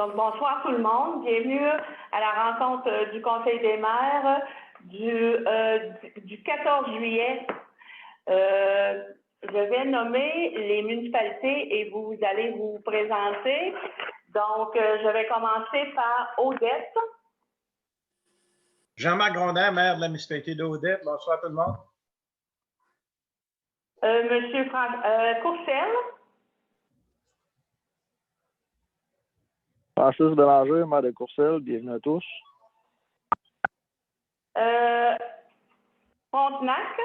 Donc, bonsoir tout le monde. Bienvenue à la rencontre du Conseil des maires du 14 juillet. Je vais nommer les municipalités et vous allez vous présenter. Donc, je vais commencer par Odette. Jean-Marc Grondin, maire de la municipalité d'Odette. Bonsoir tout le monde. Monsieur Courcelles. Francis Bélanger, maire de Courcelles, bienvenue à tous. Frontenac.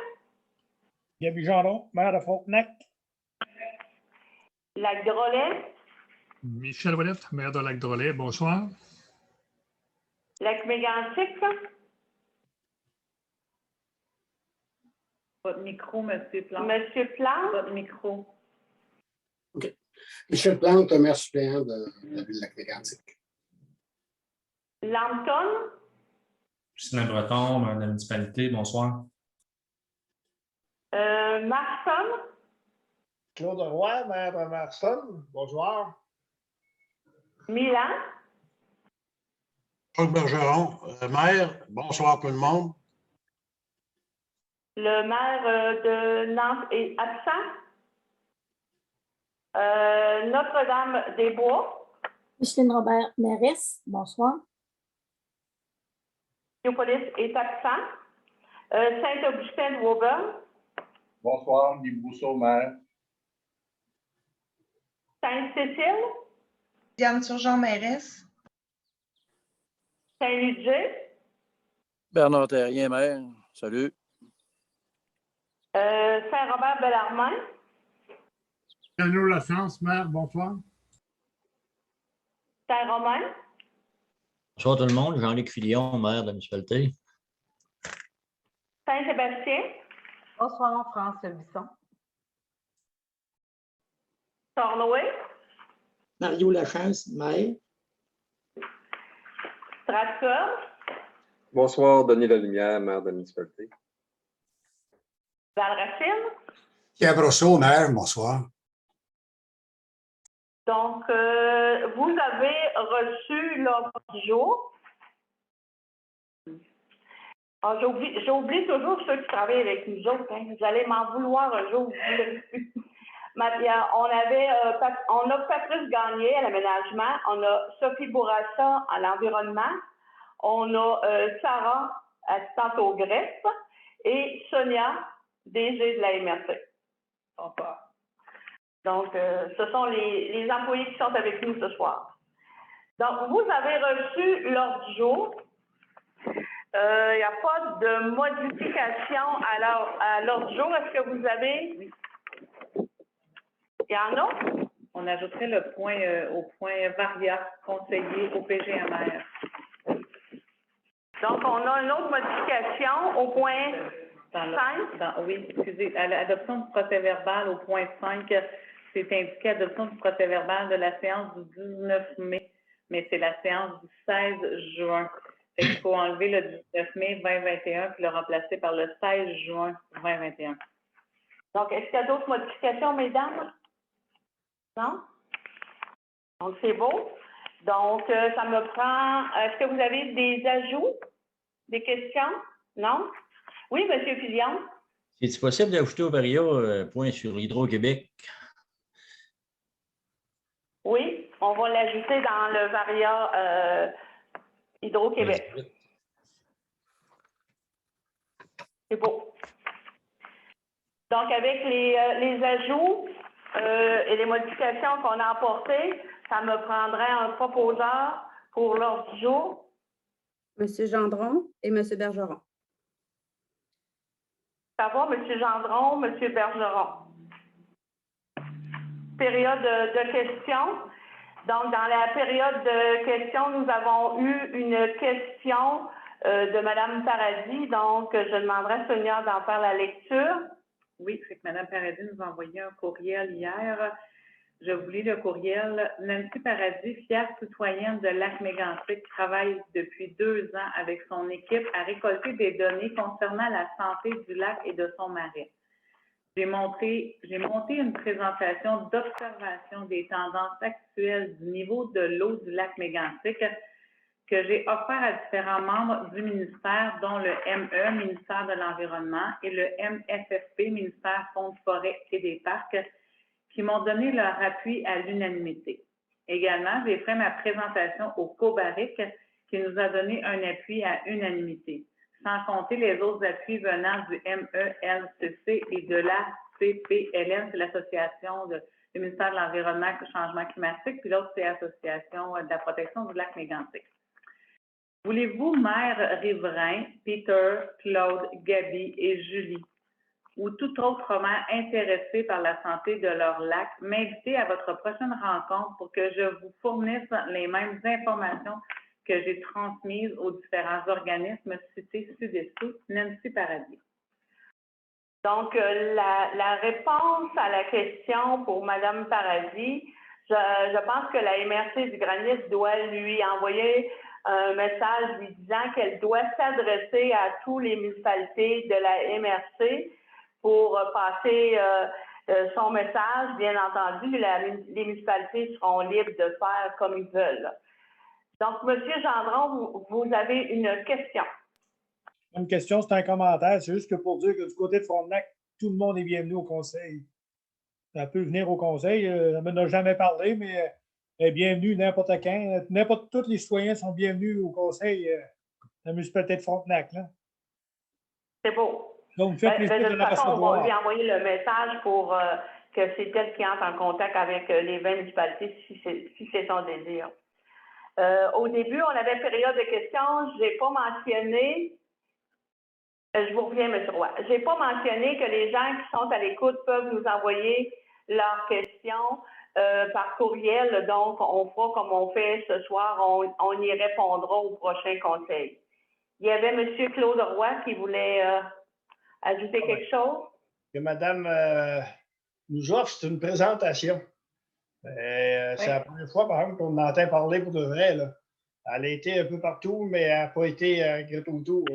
Gaby Gendron, maire de Frontenac. Lac-Drolet. Michel Ouellette, maire de Lac-Drolet, bonsoir. Lac-Mégantic. Votre micro, Monsieur Plante. Monsieur Plante. Votre micro. OK. Michel Plante, maire suppléant de la ville de Lac-Mégantic. Lambton. Justin Breton, maire de la municipalité, bonsoir. Marston. Claude Roy, maire de Marston. Bonsoir. Milan. Claude Bergeron, maire, bonsoir tout le monde. Le maire de Nantes est absent. Notre-Dame-des-Bois. Micheline Robert, mairesse, bonsoir. Léopolis est absent. Saint-Augustin de Woburn. Bonsoir, Guy Brousseau, maire. Sainte-Cécile. Diane Turgeon, mairesse. Saint-Ludger. Bernard Terrien, maire. Salut. Saint-Robert-Bellarmine. Daniel Lassance, maire, bonsoir. Saint-Romain. Bonsoir tout le monde, Jean-Luc Filion, maire de la municipalité. Saint-Sébastien. Bonsoir, France Bisson. Tornoé. Mario Lachaise, maire. Stratford. Bonsoir, Denis Lalumière, maire de la municipalité. Valracine. Pierre Brosseau, maire, bonsoir. Donc, vous avez reçu l'ordre du jour. Ah, j'oublie toujours ceux qui travaillent avec nous autres. Hein. Vous allez m'en vouloir un jour. On a Patrice Gagné à l'aménagement, on a Sophie Bourassa à l'environnement, on a Sarah, assistante au greffe, et Sonia, DG de la MRC. Donc, ce sont les employés qui sont avec nous ce soir. Donc, vous avez reçu l'ordre du jour. Il n'y a pas de modification à l'ordre du jour. Est-ce que vous avez... Oui. Il y en a? On ajouterait le point au point Varia, conseiller au PGMR. Donc, on a une autre modification au point 5. Oui, excusez, à l'adoption du procès-verbal au point 5, c'est indiqué adoption du procès-verbal de la séance du 19 mai, mais c'est la séance du 16 juin. Il faut enlever le 19 mai 2021 puis le remplacer par le 16 juin 2021. Donc, est-ce qu'il y a d'autres modifications, mesdames? Non? Donc, c'est beau. Donc, ça me prend... Est-ce que vous avez des ajouts? Des questions? Non? Oui, M. Filion? Est-il possible d'ajouter au Varia un point sur Hydro-Québec? Oui, on va l'ajouter dans le Varia Hydro-Québec. C'est beau. Donc, avec les ajouts et les modifications qu'on a apportées, ça me prendrait un proposeur pour l'ordre du jour. M. Gendron et M. Bergeron. Ça va, M. Gendron, M. Bergeron. Période de questions. Donc, dans la période de questions, nous avons eu une question de Mme Paradis. Donc, je demanderai à Sonia d'en faire la lecture. Oui, c'est que Mme Paradis nous a envoyé un courriel hier. Je vous lis le courriel. Nancy Paradis, fière citoyenne de Lac-Mégantic, travaille depuis 2 ans avec son équipe à récolter des données concernant la santé du lac et de son marais. j'ai monté une présentation d'observation des tendances actuelles du niveau de l'eau du lac Mégantic que j'ai offert à différents membres du ministère, dont le ME, ministère de l'Environnement, et le MFFP, ministère Fonds de forêt et des parcs, qui m'ont donné leur appui à l'unanimité. Également, j'ai fait ma présentation au COBARIC, qui nous a donné un appui à unanimité, sans compter les autres appuis venant du MELCC et de la CPLN, c'est l'Association du ministère de l'Environnement et du Changement climatique, puis l'autre, c'est l'Association de la protection du lac Mégantic. Voulez-vous, maires riverains, Peter, Claude, Gaby et Julie, ou tout autre maire intéressé par la santé de leur lac, m'inviter à votre prochaine rencontre pour que je vous fournisse les mêmes informations que j'ai transmises aux différents organismes cités ci-dessous. Nancy Paradis. Donc, la réponse à la question pour Mme Paradis, je pense que la MRC du Granit doit lui envoyer un message lui disant qu'elle doit s'adresser à tous les municipalités de la MRC pour passer son message. Bien entendu, les municipalités seront libres de faire comme ils veulent. Donc, M. Gendron, vous avez une question. Une question, c'est un commentaire. C'est juste que pour dire que du côté de Frontenac, tout le monde est bienvenu au conseil. Ça peut venir au conseil. On n'en a jamais parlé, mais bienvenue n'importe quand. Tous les citoyens sont bienvenus au conseil de la municipalité de Frontenac. C'est beau. Donc, faites plaisir de la façon, recevoir. on va lui envoyer le message pour que c'est elle qui entre en contact avec les 20 municipalités si c'est son désir. Au début, on avait période de questions. Je n'ai pas mentionné, je vous reviens, M. Roy, je n'ai pas mentionné que les gens qui sont à l'écoute peuvent nous envoyer leurs questions par courriel. Donc, on fera comme on fait ce soir, on y répondra au prochain conseil. Il y avait M. Claude Roy qui voulait ajouter quelque chose. Que Madame nous offre, c'est une présentation. C'est la première fois, par exemple, qu'on entend parler pour de vrai. Là. Elle a été un peu partout, mais elle n'a pas été autour.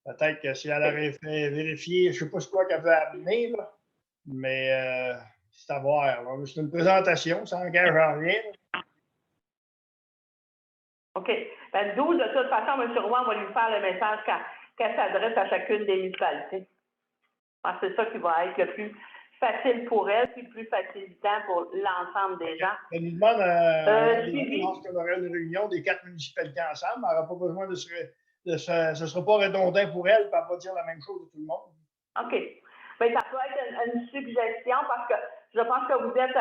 Peut-être que si elle avait fait vérifier, je ne sais pas ce quoi qu'elle veut amener, là, mais c'est à voir. C'est une présentation, ça n'engage en rien. Là. OK. Ben, d'où, de toute façon, M. Roy, on va lui faire le message qu'elle s'adresse à chacune des municipalités. Alors, c'est ça qui va être le plus facile pour elle, puis plus facilitant pour l'ensemble des gens. Elle nous demande, lorsqu'on aurait une réunion des 4 municipalités ensemble, elle n'aura pas besoin ce ne sera pas redondant pour elle, puis elle va dire la même chose à tout le monde. OK. Bien, ça peut être une suggestion parce que je pense que vous êtes,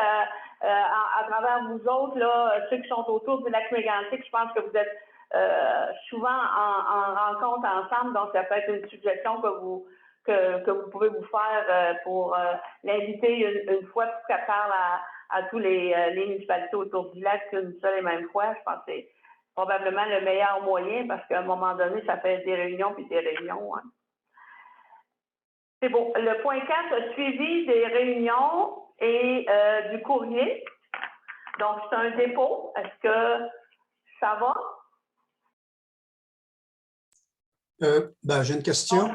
à travers vous autres, là, ceux qui sont autour du lac Mégantic, je pense que vous êtes souvent en rencontre ensemble, donc ça peut être une suggestion que vous pouvez vous faire pour l'inviter une fois pour qu'elle parle à tous les municipalités autour du lac une seule et même fois. Je pense que c'est probablement le meilleur moyen parce qu'à un moment donné, ça fait des réunions puis des réunions. Hein. C'est bon. Le point 4, suivi des réunions et du courrier. Donc, c'est un dépôt. Est-ce que ça va? J'ai une question.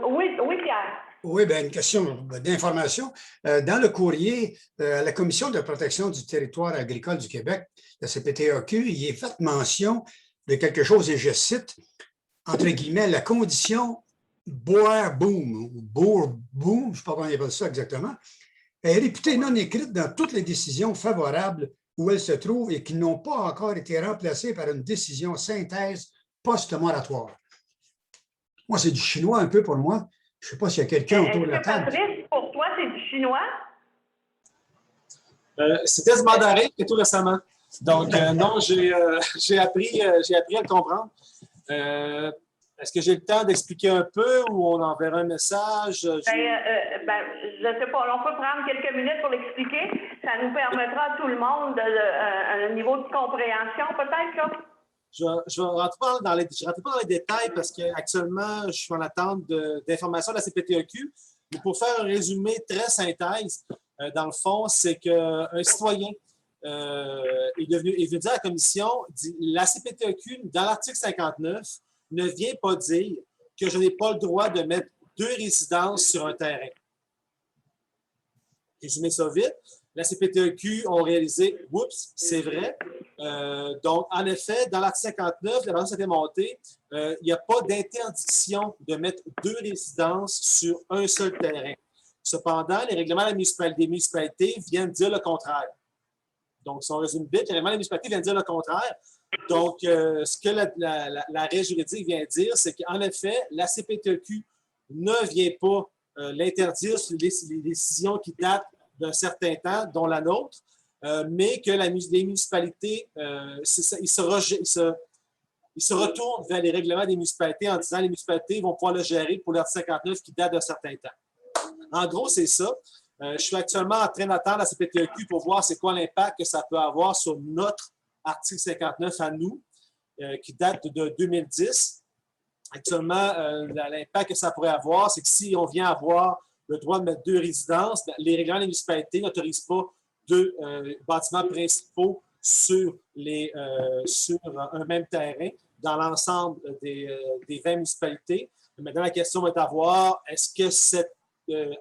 Oui, Pierre. Oui, une question d'information. Dans le courrier à la Commission de protection du territoire agricole du Québec, la CPTAQ, il est fait mention de quelque chose, et je cite, entre guillemets, la condition boire boom, ou boer boom, je ne sais pas comment on appelle ça exactement, est réputée non écrite dans toutes les décisions favorables où elle se trouve et qui n'ont pas encore été remplacées par une décision synthèse post-moratoire. Moi, c'est du chinois un peu pour moi. Je ne sais pas s'il y a quelqu'un autour de la table. Patrice, pour toi, c'est du chinois? C'était ce mandarin tout récemment. Donc, non, j'ai appris à le comprendre. Est-ce que j'ai le temps d'expliquer un peu ou on enverra un message? Je ne sais pas. On peut prendre quelques minutes pour l'expliquer. Ça nous permettra à tout le monde un niveau de compréhension, peut-être, là? Je vais rentrer pas dans les détails parce qu'actuellement, je suis en attente d'informations de la CPTAQ. Mais pour faire un résumé très synthèse, dans le fond, c'est qu'un citoyen est venu dire à la commission, dit, la CPTAQ, dans l'article 59, ne vient pas dire que je n'ai pas le droit de mettre 2 résidences sur un terrain. Résumer ça vite, la CPTEQ ont réalisé, oups, c'est vrai. Donc, en effet, dans l'article 59, la balance a été montée, il n'y a pas d'interdiction de mettre 2 résidences sur un seul terrain. Cependant, les règlements des municipalités viennent dire le contraire. Donc, si on résume vite, les règlements des municipalités viennent dire le contraire. Donc, ce que l'arrêt juridique vient dire, c'est qu'en effet, la CPTEQ ne vient pas l'interdire sur les décisions qui datent d'un certain temps, dont la nôtre, mais que les municipalités, ils se retournent vers les règlements des municipalités en disant que les municipalités vont pouvoir le gérer pour l'article 59 qui date d'un certain temps. En gros, c'est ça. Je suis actuellement en train d'attendre la CPTEQ pour voir c'est quoi l'impact que ça peut avoir sur notre article 59 à nous, qui date de 2010. Actuellement, l'impact que ça pourrait avoir, c'est que si on vient avoir le droit de mettre 2 résidences, les règlements des municipalités n'autorisent pas 2 bâtiments principaux sur un même terrain dans l'ensemble des 20 municipalités. Maintenant, la question est à voir, est-ce que cet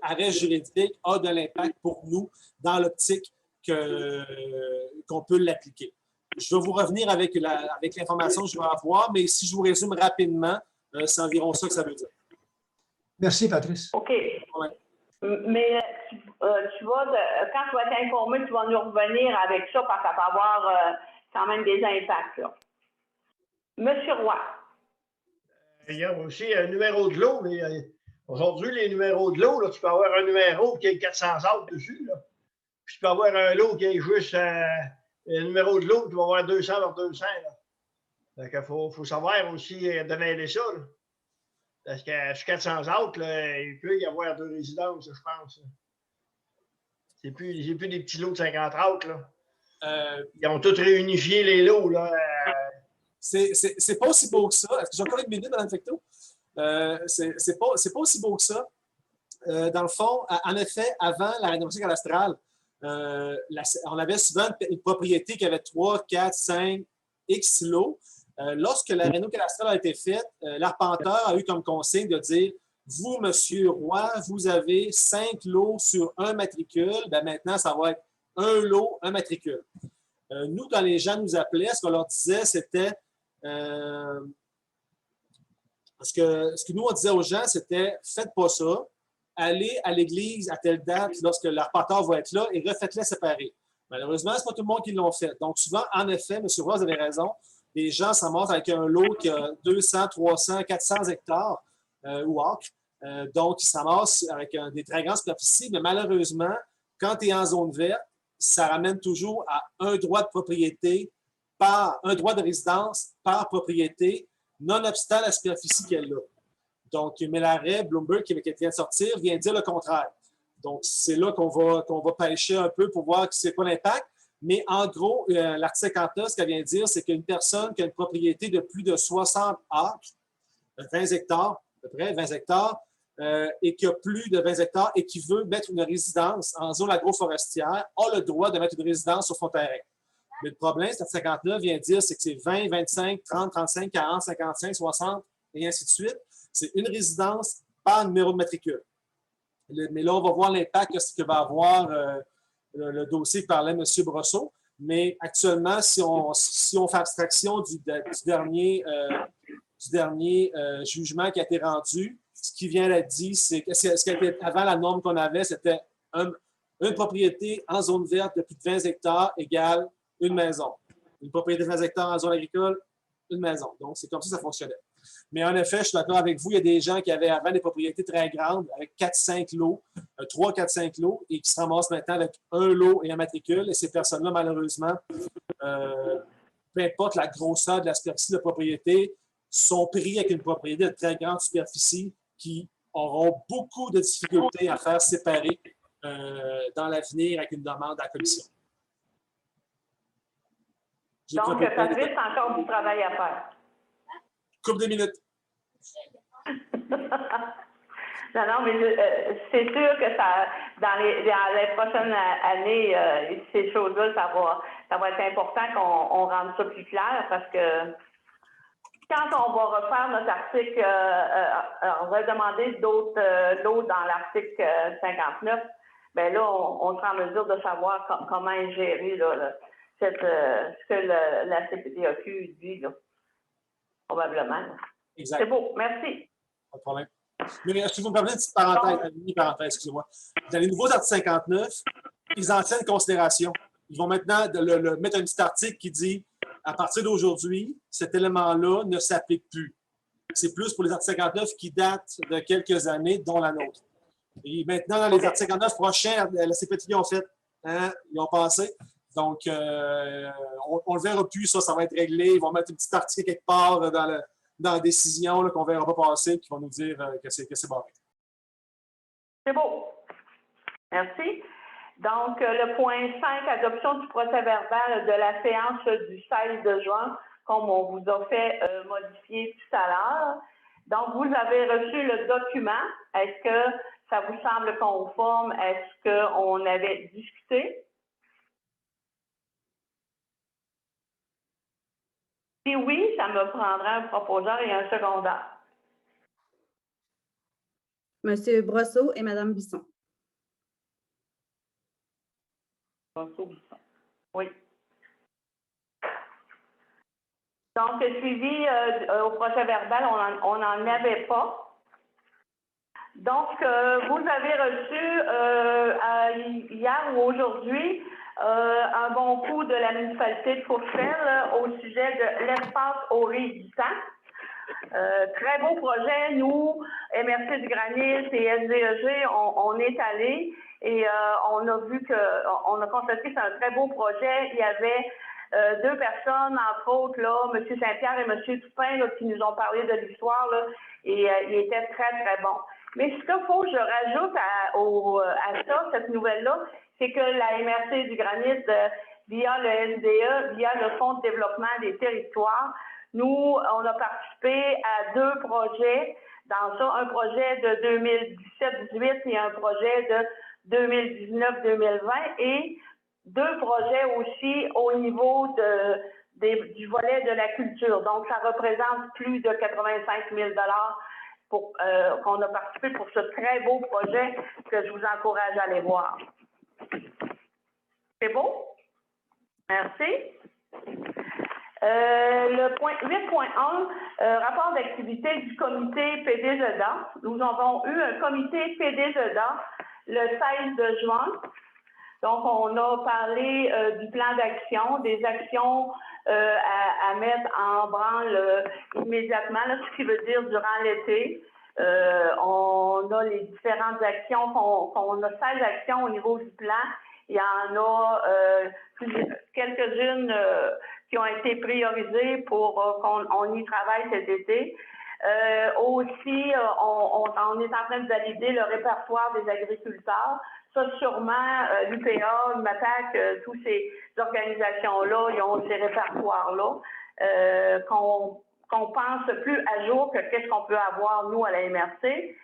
arrêt juridique a de l'impact pour nous dans l'optique qu'on peut l'appliquer? Je vais vous revenir avec l'information que je vais avoir, mais si je vous résume rapidement, c'est environ ça que ça veut dire. Merci, Patrice. OK. Ouais. Mais tu vas, quand tu vas être informé, tu vas nous revenir avec ça parce que ça peut avoir quand même des impacts. Là. Monsieur Roy. Il y a aussi un numéro de l'eau. Aujourd'hui, les numéros de l'eau, tu peux avoir un numéro qui a 400 autres dessus. Là. Puis tu peux avoir un lot qui est juste un numéro de l'eau, tu vas avoir 200 sur 200. Donc, il faut savoir aussi de mêler ça. Là. Parce que sur 400 autres, là, il peut y avoir 2 résidences, je pense. C'est plus des petits lots de 50 autres. Là. Ils ont tous réunifié les lots. Là. C'est pas aussi beau que ça. Est-ce que j'ai encore une minute, Mme Fecteau? C'est pas aussi beau que ça. Dans le fond, en effet, avant la rénovation cadastrale, on avait souvent une propriété qui avait 3, 4, 5, X lots. Lorsque la réno cadastrale a été faite, l'arpenteur a eu comme consigne de dire « Vous, M. Roy, vous avez 5 lots sur un matricule. Ben maintenant, ça va être un lot, un matricule. » Nous, quand les gens nous appelaient, ce qu'on leur disait, c'était… ce que nous, on disait aux gens, c'était « Faites pas ça. Allez à l'église à telle date lorsque l'arpenteur va être là et refaites-les séparer. » Malheureusement, ce n'est pas tout le monde qui l'ont fait. Donc, souvent, en effet, M. Roy, vous avez raison, les gens s'amassent avec un lot qui a 200, 300, 400 hectares ou acres. Donc, ils s'amassent avec des très grandes superficies, mais malheureusement, quand tu es en zone verte, ça ramène toujours à un droit de propriété un droit de résidence par propriété, nonobstant la superficie qu'elle a. Donc, mais l'arrêt Bloomberg qui vient de sortir vient dire le contraire. Donc, c'est là qu'on va pêcher un peu pour voir c'est quoi l'impact. Mais en gros, l'article 59, ce qu'elle vient de dire, c'est qu'une personne qui a une propriété de plus de 60 acres, 20 hectares, à peu près 20 hectares, et qui a plus de 20 hectares et qui veut mettre une résidence en zone agroforestière, a le droit de mettre une résidence sur son terrain. Mais le problème, cet article 59 vient dire, c'est que c'est 20, 25, 30, 35, 40, 55, 60, et ainsi de suite. C'est une résidence par numéro de matricule. Mais là, on va voir l'impact que va avoir le dossier que parlait M. Brosseau. Mais actuellement, si on fait abstraction du dernier jugement qui a été rendu, ce qui vient d'être dit, c'est que ce qui était avant la norme qu'on avait, c'était une propriété en zone verte de plus de 20 hectares égale une maison. Une propriété de 20 hectares en zone agricole, une maison. Donc, c'est comme ça que ça fonctionnait. Mais en effet, je suis d'accord avec vous, il y a des gens qui avaient avant des propriétés très grandes, avec 4-5 lots, 3, 4, 5 lots, et qui se ramassent maintenant avec un lot et un matricule. Et ces personnes-là, malheureusement, peu importe la grosseur de la superficie de propriété, sont pris avec une propriété de très grande superficie qui auront beaucoup de difficultés à faire séparer dans l'avenir avec une demande à la commission. Donc, Patrice, encore du travail à faire. Couple de minutes. Non, mais c'est sûr que ça, dans les prochaines années, ces choses-là, ça va être important qu'on rende ça plus clair parce que quand on va refaire notre article, on va demander l'eau dans l'article 59, bien là, on sera en mesure de savoir comment est géré là, ce que la CPTAQ dit, là, probablement. Là. Exact. C'est beau, merci. Pas de problème. Mais est-ce que vous me permettez une petite parenthèse, une mini-parenthèse, excusez-moi. Dans les nouveaux articles 59, les anciennes considérations, ils vont maintenant mettre un petit article qui dit à partir d'aujourd'hui, cet élément-là ne s'applique plus. C'est plus pour les articles 59 qui datent de quelques années, dont la nôtre. Et maintenant, dans les articles 59 prochains, la CPTI ont fait, ils ont passé. Donc, on ne le verra plus, ça va être réglé. Ils vont mettre une petite article quelque part dans la décision qu'on ne verra pas passer, qui vont nous dire que c'est barré. C'est beau. Merci. Donc, le point 5, adoption du procès-verbal de la séance du 16 juin, comme on vous a fait modifier tout à l'heure. Donc, vous avez reçu le document. Est-ce que ça vous semble conforme? Est-ce qu'on avait discuté? Si oui, ça me prendra un proposeur et un secondaire. Monsieur Brosseau et Madame Bisson. Oui. Donc, suivi au procès-verbal, on n'en avait pas. Donc, vous avez reçu hier ou aujourd'hui un bon coup de la municipalité de Courcelles au sujet de l'espace au riz du temps. Très beau projet. Nous, MRC du Granit et SDEG, on est allés et on a vu on a constaté que c'est un très beau projet. Il y avait deux personnes, entre autres, là, M. Saint-Pierre et M. Toupin, là, qui nous ont parlé de l'histoire, là, et il était très, très bon. Mais ce qu'il faut que je rajoute à ça, cette nouvelle-là, c'est que la MRC du Granit, via le SDE, via le Fonds de développement des territoires, nous, on a participé à deux projets dans ça, un projet de 2017-18 et un projet de 2019-2020 et deux projets aussi au niveau du volet de la culture. Donc, ça représente plus de 85 000 $ qu'on a participé pour ce très beau projet que je vous encourage à aller voir. C'est beau? Merci. Le point 8.1, rapport d'activité du comité PDGEDA. Nous avons eu un comité PDGEDA le 16 juin. Donc, on a parlé du plan d'action, des actions à mettre en branle immédiatement, là, ce qui veut dire durant l'été. On a les différentes actions, on a 16 actions au niveau du plan. Il y en a quelques-unes qui ont été priorisées pour qu'on y travaille cet été. Aussi, on est en train de valider le répertoire des agriculteurs. Ça, sûrement, l'UPA, l'UMAPAC, toutes ces organisations-là, ils ont ces répertoires-là qu'on pense plus à jour que qu'est-ce qu'on peut avoir, nous, à la MRC.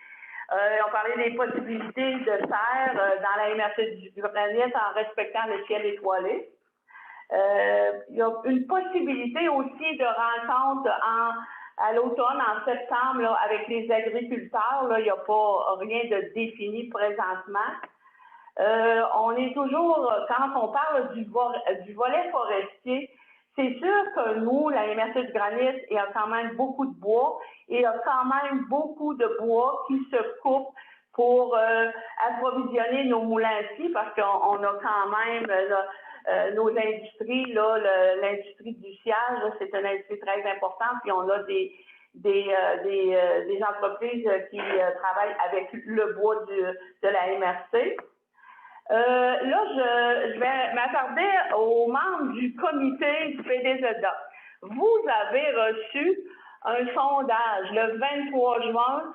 On parlait des possibilités de terre dans la MRC du Granit en respectant le ciel étoilé. Il y a une possibilité aussi de rencontre à l'automne, en septembre, là, avec les agriculteurs. Là, il n'y a pas rien de défini présentement. On est toujours, quand on parle du volet forestier, c'est sûr que nous, la MRC du Granit, il y a quand même beaucoup de bois et il y a quand même beaucoup de bois qui se coupe pour approvisionner nos moulins à scie parce qu'on a quand même nos industries, là, l'industrie du sciage, c'est une industrie très importante, puis on a des entreprises qui travaillent avec le bois de la MRC. Là, je vais m'attarder aux membres du comité du PDGEDA. Vous avez reçu un sondage le 23 juin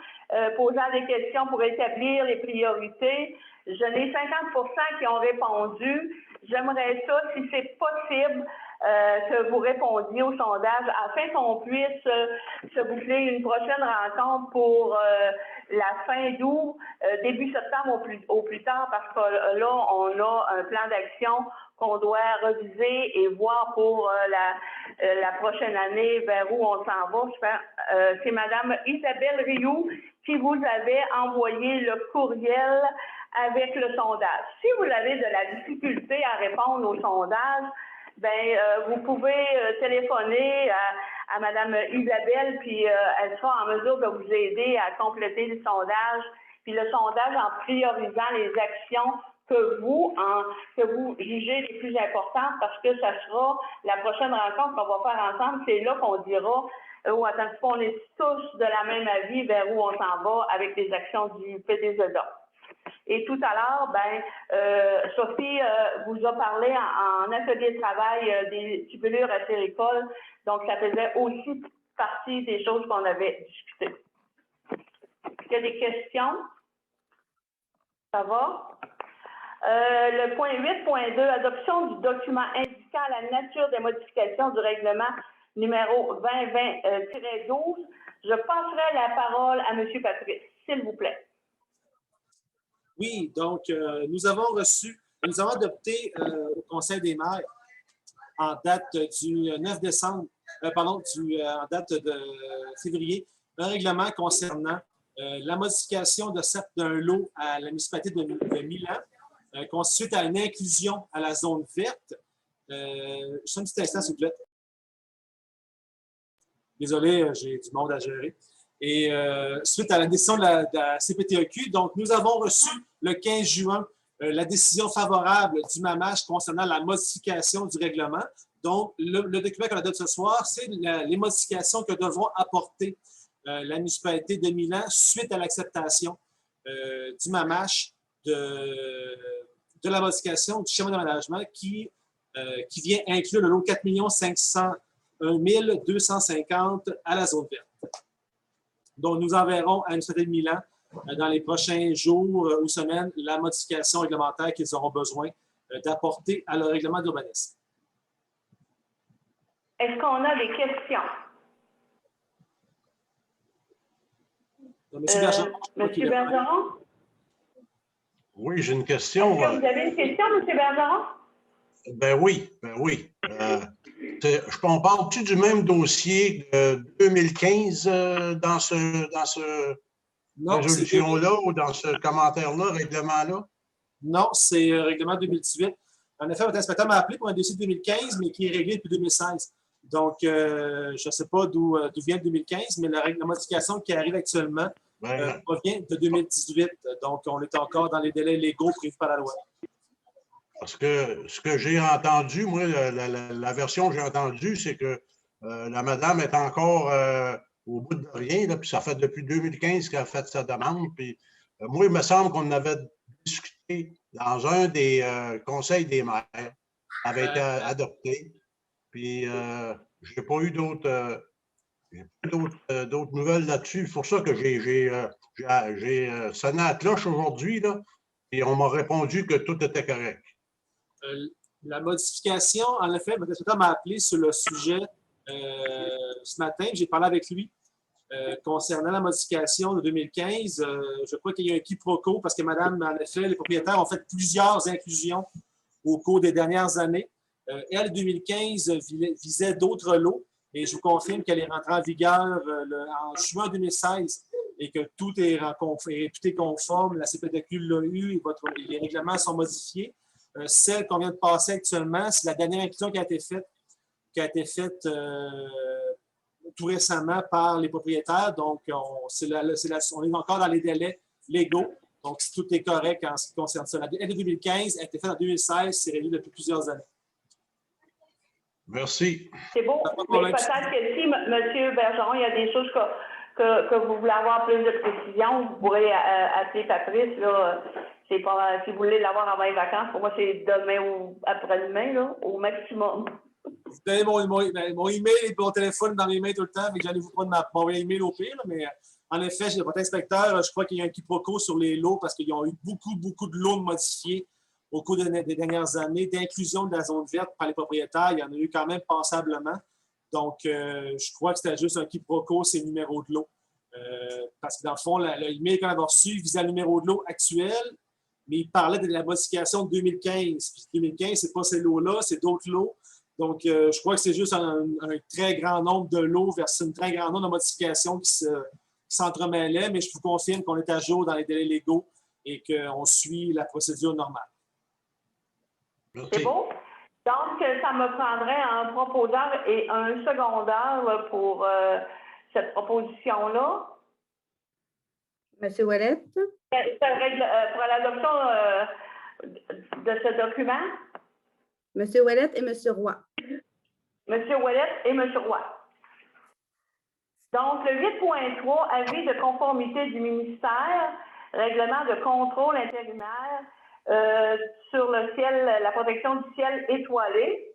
posant des questions pour établir les priorités. Je n'ai 50% qui ont répondu. J'aimerais ça, si c'est possible, que vous répondiez au sondage afin qu'on puisse se boucler une prochaine rencontre pour la fin d'août, début septembre au plus tard, parce que là, on a un plan d'action qu'on doit reviser et voir pour la prochaine année vers où on s'en va. C'est Mme Isabelle Rioux qui vous avait envoyé le courriel avec le sondage. Si vous avez de la difficulté à répondre au sondage, vous pouvez téléphoner à Mme Isabelle, puis elle sera en mesure de vous aider à compléter le sondage. Puis le sondage en priorisant les actions que vous jugez les plus importantes, parce que ça sera la prochaine rencontre qu'on va faire ensemble. C'est là qu'on dira attends, on est tous de la même avis vers où on s'en va avec les actions du PDZA. Et tout à l'heure, Sophie vous a parlé en atelier de travail des tubulures acéricoles. Donc, ça faisait aussi partie des choses qu'on avait discutées. Est-ce qu'il y a des questions? Ça va? Le point 8.2, adoption du document indiquant la nature des modifications du règlement numéro 2020-12. Je passerai la parole à M. Patrice, s'il vous plaît. Oui, donc nous avons adopté au Conseil des maires en date du 9 décembre, en date de février, un règlement concernant la modification d'un lot à la municipalité de Milan, suite à une inclusion à la zone verte. Juste un petit instant, s'il vous plaît. Désolé, j'ai du monde à gérer. Et suite à la décision de la CPTEQ, donc nous avons reçu le 15 juin la décision favorable du MAMACH concernant la modification du règlement. Donc, le document qu'on adopte ce soir, c'est les modifications que devront apporter la municipalité de Milan suite à l'acceptation du MAMACH de la modification du schéma d'aménagement qui vient inclure le lot 4 501 250 à la zone verte. Donc, nous enverrons à l'Université de Milan dans les prochains jours ou semaines la modification réglementaire qu'ils auront besoin d'apporter à leur règlement d'urbanisme. Est-ce qu'on a des questions? Monsieur Bergeron. Monsieur Bergeron? Oui, j'ai une question. Est-ce que vous avez une question, Monsieur Bergeron? Ben oui. On parle-tu du même dossier de 2015 dans ce résolution-là ou dans ce commentaire-là, règlement-là? Non, c'est règlement 2018. En effet, votre inspecteur m'a appelé pour un dossier de 2015, mais qui est réglé depuis 2016. Donc, je ne sais pas d'où vient le 2015, mais la modification qui arrive actuellement provient de 2018. Donc, on est encore dans les délais légaux prévus par la loi. Parce que ce que j'ai entendu, moi, la version que j'ai entendue, c'est que la madame est encore au bout de rien, là, puis ça fait depuis 2015 qu'elle a fait sa demande. Puis, moi, il me semble qu'on avait discuté dans un des conseils des maires. Ça avait été adopté. Puis, je n'ai pas eu d'autres nouvelles là-dessus. C'est pour ça que j'ai sonné à la cloche aujourd'hui, là, et on m'a répondu que tout était correct. La modification, en effet, votre inspecteur m'a appelé sur le sujet ce matin. J'ai parlé avec lui concernant la modification de 2015. Je crois qu'il y a un quiproquo parce que, madame, en effet, les propriétaires ont fait plusieurs inclusions au cours des dernières années. Elle, 2015, visait d'autres lots et je vous confirme qu'elle est rentrée en vigueur en juin 2016 et que tout est conforme. La CPTQ l'a eu et les règlements sont modifiés. Celle qu'on vient de passer actuellement, c'est la dernière inclusion qui a été faite tout récemment par les propriétaires. Donc, on est encore dans les délais légaux. Donc, si tout est correct en ce qui concerne ça. Elle de 2015 a été faite en 2016, c'est réglé depuis plusieurs années. Merci. C'est beau, mais peut-être que si, M. Bergeron, il y a des choses que vous voulez avoir plus de précision, vous pourrez appeler Patrice. Là, c'est pas, si vous voulez l'avoir avant les vacances, pour moi, c'est demain ou après-demain, là, au maximum. Vous avez mon email et mon téléphone dans mes mails tout le temps, mais j'allais vous prendre mon email au pire. Mais en effet, votre inspecteur, je crois qu'il y a un quiproquo sur les lots parce qu'ils ont eu beaucoup de lots modifiés au cours des dernières années d'inclusion de la zone verte par les propriétaires. Il y en a eu quand même passablement. Donc, je crois que c'était juste un quiproquo, c'est le numéro de lot. Parce que dans le fond, l'email qu'on avait reçu visait le numéro de lot actuel mais il parlait de la modification de 2015. Puis 2015, ce n'est pas ces lots-là, c'est d'autres lots. Donc, je crois que c'est juste un très grand nombre de lots versus un très grand nombre de modifications qui s'entremêlaient, mais je vous confirme qu'on est à jour dans les délais légaux et qu'on suit la procédure normale. C'est beau? Donc, ça me prendrait un proposeur et un secondaire pour cette proposition-là. Monsieur Ouellet? Pour l'adoption de ce document? Monsieur Ouellet et Monsieur Roy. Monsieur Ouellet et Monsieur Roy. Donc, le 8.3, avis de conformité du ministère, règlement de contrôle intérimaire sur le ciel, la protection du ciel étoilé.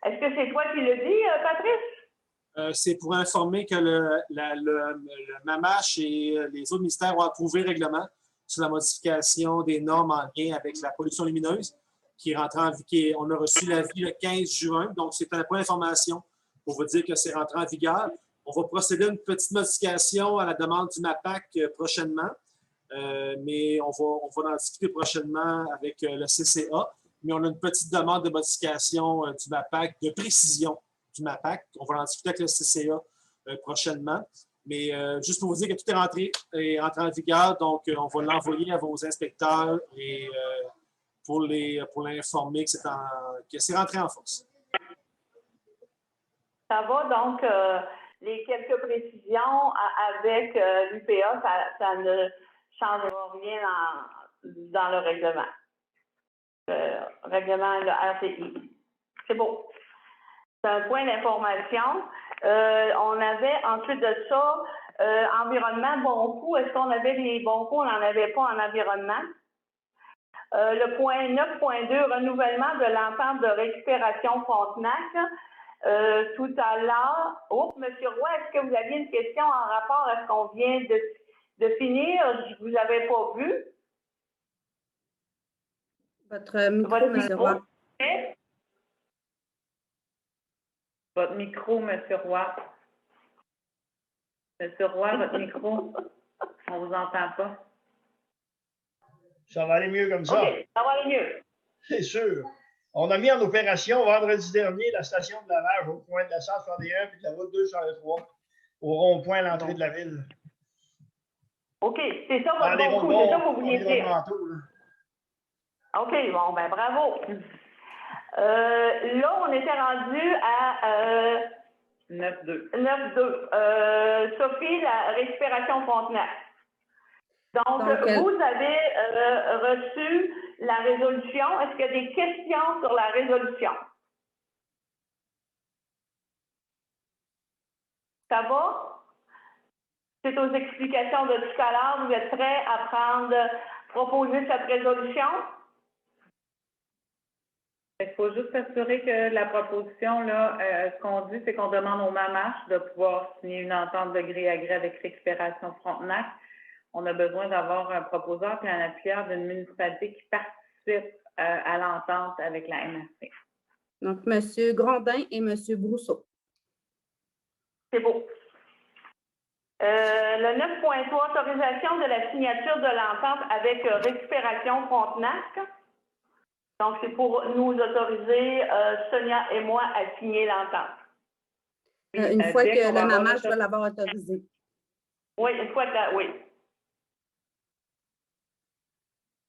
Est-ce que c'est toi qui le dis, Patrice? C'est pour informer que le MAMACH et les autres ministères ont approuvé le règlement sur la modification des normes en lien avec la pollution lumineuse qui est rentrée en vigueur. On a reçu l'avis le 15 juin, donc c'est un point d'information pour vous dire que c'est rentré en vigueur. On va procéder à une petite modification à la demande du MAPAC prochainement, mais on va en discuter prochainement avec le CCA. Mais on a une petite demande de modification du MAPAC, de précision du MAPAC. On va en discuter avec le CCA prochainement. Mais juste pour vous dire que tout est rentré en vigueur, donc on va l'envoyer à vos inspecteurs et pour l'informer que c'est rentré en force. Ça va, donc les quelques précisions avec l'UPA, ça ne changera rien dans le règlement. Le règlement, le RCI. C'est beau. C'est un point d'information. On avait, ensuite de ça, environnement, bon coût. Est-ce qu'on avait les bons coûts? On n'en avait pas en environnement. Le point 9.2, renouvellement de l'entente de récupération Frontenac. Tout à l'heure, M. Roy, est-ce que vous aviez une question en rapport à ce qu'on vient de finir? Je ne vous avais pas vu. Votre micro, M. Roy. Votre micro, M. Roy. M. Roy, votre micro, on ne vous entend pas. Ça va aller mieux comme ça. OK, ça va aller mieux. C'est sûr. On a mis en opération vendredi dernier la station de lavage au point de la 161 et de la route 203 au rond-point à l'entrée de la ville. OK, c'est ça votre bon coup, c'est ça que vous vouliez dire. OK, bon, ben bravo. Là, on était rendu à 9.2. 9.2. Sophie, la récupération Frontenac. Donc, vous avez reçu la résolution. Est-ce qu'il y a des questions sur la résolution? Ça va? C'est aux explications de tout à l'heure. Vous êtes prêts à proposer cette résolution? Il faut juste s'assurer que la proposition, là, ce qu'on dit, c'est qu'on demande au MAMACH de pouvoir signer une entente de gré à gré avec Récupération Frontenac. On a besoin d'avoir un proposeur et un appuyeur d'une municipalité qui participe à l'entente avec la MRC. Donc, M. Grondin et M. Brousseau. C'est beau. Le 9.3, autorisation de la signature de l'entente avec Récupération Frontenac. Donc, c'est pour nous autoriser, Sonia et moi, à signer l'entente. Une fois que le MAMACH va l'avoir autorisé. Oui, une fois que oui.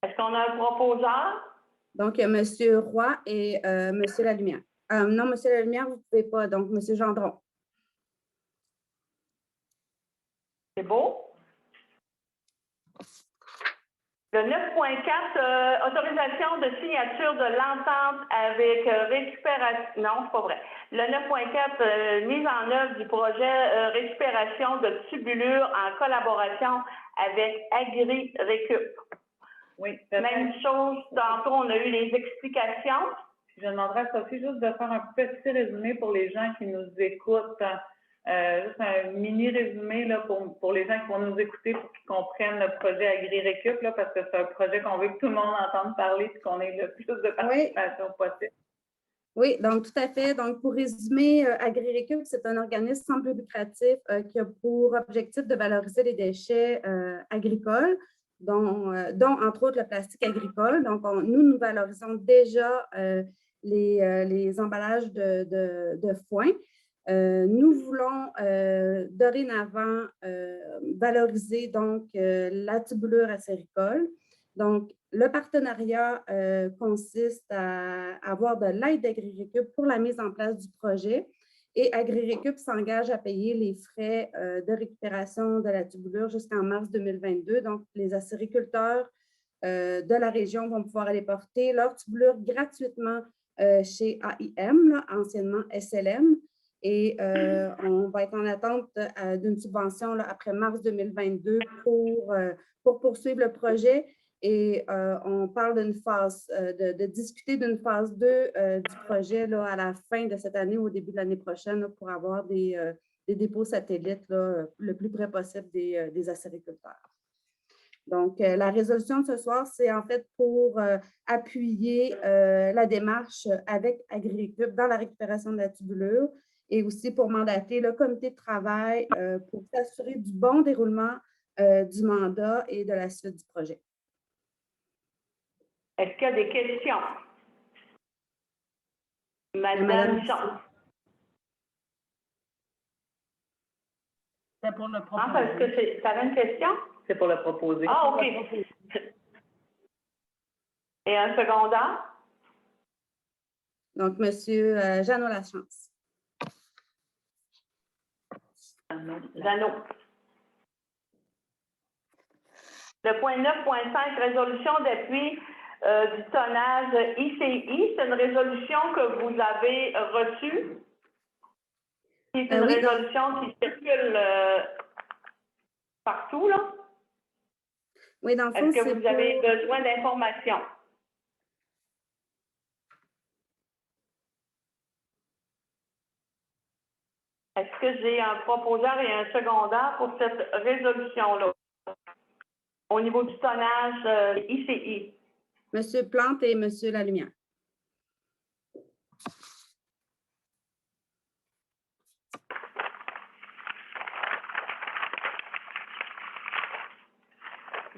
Est-ce qu'on a un proposeur? Donc, M. Roy et M. Lalumière. Non, M. Lalumière, vous ne pouvez pas. Donc, M. Gendron. C'est beau. Le 9.4, autorisation de signature de l'entente avec récupération. Non, c'est pas vrai. Le 9.4, mise en œuvre du projet récupération de tubulure en collaboration avec Agri-Récup. Oui. Même chose, tantôt, on a eu les explications. Je demanderai à Sophie juste de faire un petit résumé pour les gens qui nous écoutent. Juste un mini résumé là, pour les gens qui vont nous écouter pour qu'ils comprennent le projet Agri-Récup, là, parce que c'est un projet qu'on veut que tout le monde entende parler et qu'on ait le plus de participation possible. Oui, donc tout à fait. Donc, pour résumer, Agri-Récup, c'est un organisme sans but lucratif qui a pour objectif de valoriser les déchets agricoles. dont entre autres le plastique agricole. Donc, nous valorisons déjà les emballages de foin. Nous voulons dorénavant valoriser donc la tubulure acéricole. Donc, le partenariat consiste à avoir de l'aide d'Agri-Récup pour la mise en place du projet et Agri-Récup s'engage à payer les frais de récupération de la tubulure jusqu'en mars 2022. Donc, les acériculteurs de la région vont pouvoir aller porter leur tubulure gratuitement chez AIM, là, anciennement SLM. Et on va être en attente d'une subvention là, après mars 2022 pour poursuivre le projet. Et on parle d'une phase, de discuter d'une phase 2 du projet là, à la fin de cette année ou au début de l'année prochaine là, pour avoir des dépôts satellites là, le plus près possible des acériculteurs. Donc, la résolution de ce soir, c'est en fait pour appuyer la démarche avec Agri-Récup dans la récupération de la tubulure et aussi pour mandater le comité de travail pour s'assurer du bon déroulement du mandat et de la suite du projet. Est-ce qu'il y a des questions? Madame Jean. C'est pour le proposer. Ah, parce que tu avais une question? C'est pour le proposer. Ah, OK. Et un secondaire? Donc, M. Jeannot Lachance. Jeannot. Le point 9.5, résolution d'appui du tonnage ICI, c'est une résolution que vous avez reçue. C'est une résolution qui circule partout, là? Oui, dans le fond, est-ce que vous avez besoin d'informations? Est-ce que j'ai un proposeur et un secondaire pour cette résolution-là? Au niveau du tonnage ICI. M. Plante et M. Lalumière.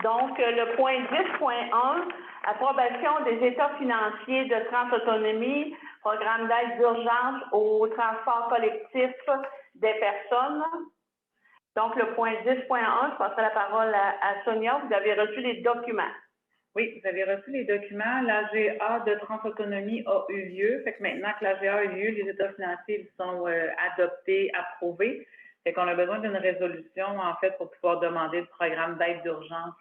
Donc, le point 10.1, approbation des états financiers de Transautonomie, programme d'aide d'urgence au transport collectif des personnes. Donc, le point 10.1, je passerai la parole à Sonia. Vous avez reçu les documents. Oui, vous avez reçu les documents. L'AGA de Transautonomie a eu lieu. Fait que maintenant que l'AGA a eu lieu, les états financiers sont adoptés, approuvés. Fait qu'on a besoin d'une résolution, en fait, pour pouvoir demander le programme d'aide d'urgence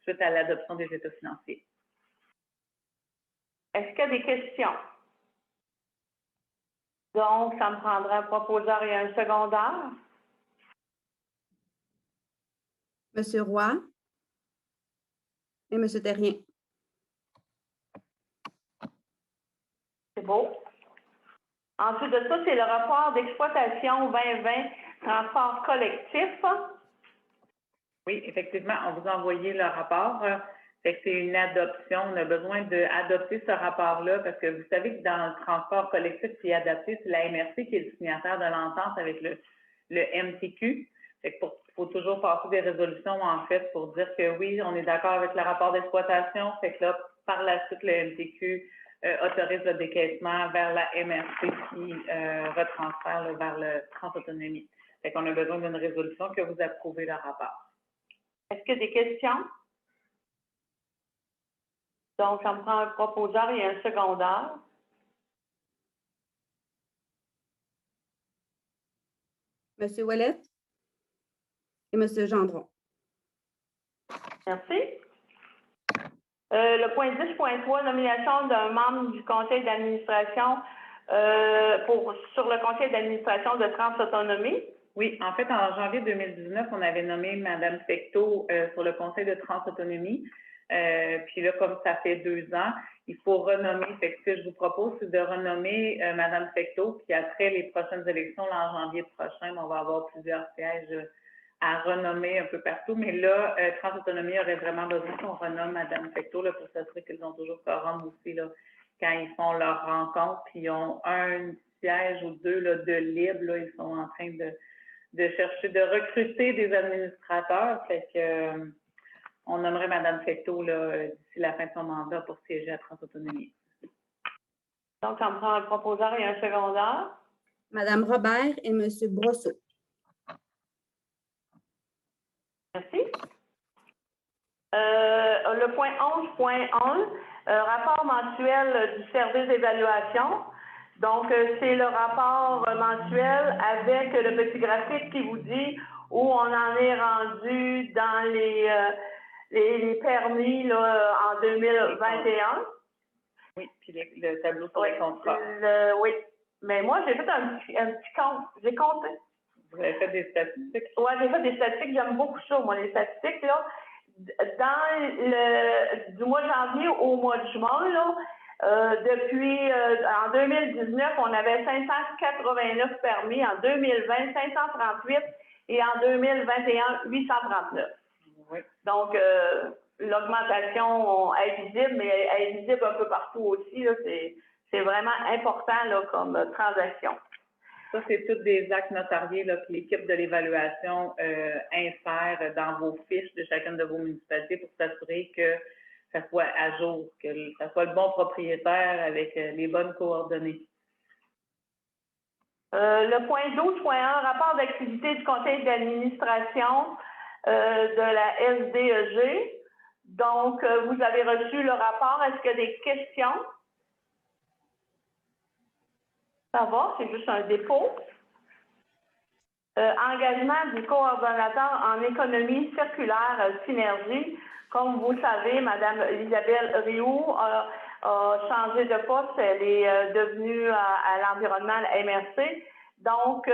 suite à l'adoption des états financiers. Est-ce qu'il y a des questions? Donc, ça me prendra un proposeur et un secondaire. M. Roy et M. Terrien. C'est beau. Ensuite de ça, c'est le rapport d'exploitation 2020 transport collectif. Oui, effectivement, on vous a envoyé le rapport. Fait que c'est une adoption. On a besoin d'adopter ce rapport-là parce que vous savez que dans le transport collectif qui est adapté, c'est la MRC qui est le signataire de l'entente avec le MTQ. Fait que faut toujours passer des résolutions, en fait, pour dire que oui, on est d'accord avec le rapport d'exploitation. Fait que là, par la suite, le MTQ autorise le décaissement vers la MRC qui retransfère là, vers le Transautonomie. Fait qu'on a besoin d'une résolution que vous approuvez le rapport. Est-ce qu'il y a des questions? Donc, ça me prend un proposeur et un secondaire. M. Ouellet et M. Gendron. Merci. Le point 10.3, nomination d'un membre du conseil d'administration sur le conseil d'administration de Transautonomie. Oui, en fait, en janvier 2019, on avait nommé Mme Fecteau sur le conseil de Transautonomie. Puis là, comme ça fait 2 ans, il faut renommer. Fait que ce que je vous propose, c'est de renommer Mme Fecteau. Puis après les prochaines élections, là, en janvier prochain, on va avoir plusieurs sièges à renommer un peu partout. Mais là, Transautonomie aurait vraiment besoin qu'on renomme Mme Fecteau là, pour s'assurer qu'ils ont toujours quorum aussi là, quand ils font leur rencontre. Puis ils ont un siège ou 2 là, de libre. Là, ils sont en train de chercher, de recruter des administrateurs. Fait que on nommerait Mme Fecteau d'ici la fin de son mandat pour siéger à Transautonomie. Donc, ça me prend un proposeur et un secondaire. Mme Robert et M. Brosseau. Merci. Le point 11.1, rapport mensuel du service d'évaluation. Donc, c'est le rapport mensuel avec le petit graphique qui vous dit où on en est rendu dans les permis là, en 2021. Oui, puis le tableau sur les contrats. Oui, mais moi, j'ai fait un petit compte. J'ai compté. Vous avez fait des statistiques? Oui, j'ai fait des statistiques. J'aime beaucoup ça, moi, les statistiques. Là. Du mois de janvier au mois de juin, là, depuis en 2019, on avait 589 permis, en 2020, 538 et en 2021, 839. Oui. Donc, l'augmentation est visible, mais elle est visible un peu partout aussi. C'est vraiment important là, comme transaction. Ça, c'est tous des actes notariés là, que l'équipe de l'évaluation insère dans vos fiches de chacune de vos municipalités pour s'assurer que ça soit à jour, que ça soit le bon propriétaire avec les bonnes coordonnées. Le point 12.1, rapport d'activité du conseil d'administration de la SDEG. Donc, vous avez reçu le rapport. Est-ce qu'il y a des questions? Ça va, c'est juste un dépôt. Engagement du coordonnateur en économie circulaire Synergie. Comme vous le savez, Mme Isabelle Rioux a changé de poste. Elle est devenue à l'environnement, la MRC. Donc,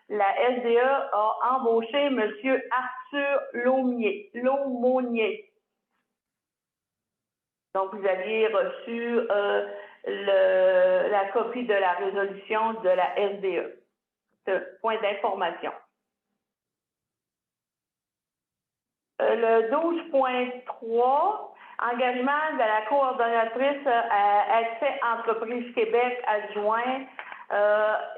la SDE a embauché M. Arthur Laumonier. Donc, vous aviez reçu la copie de la résolution de la SDE. Point d'information. Le 12.3, engagement de la coordonnatrice Accès Entreprise Québec adjoint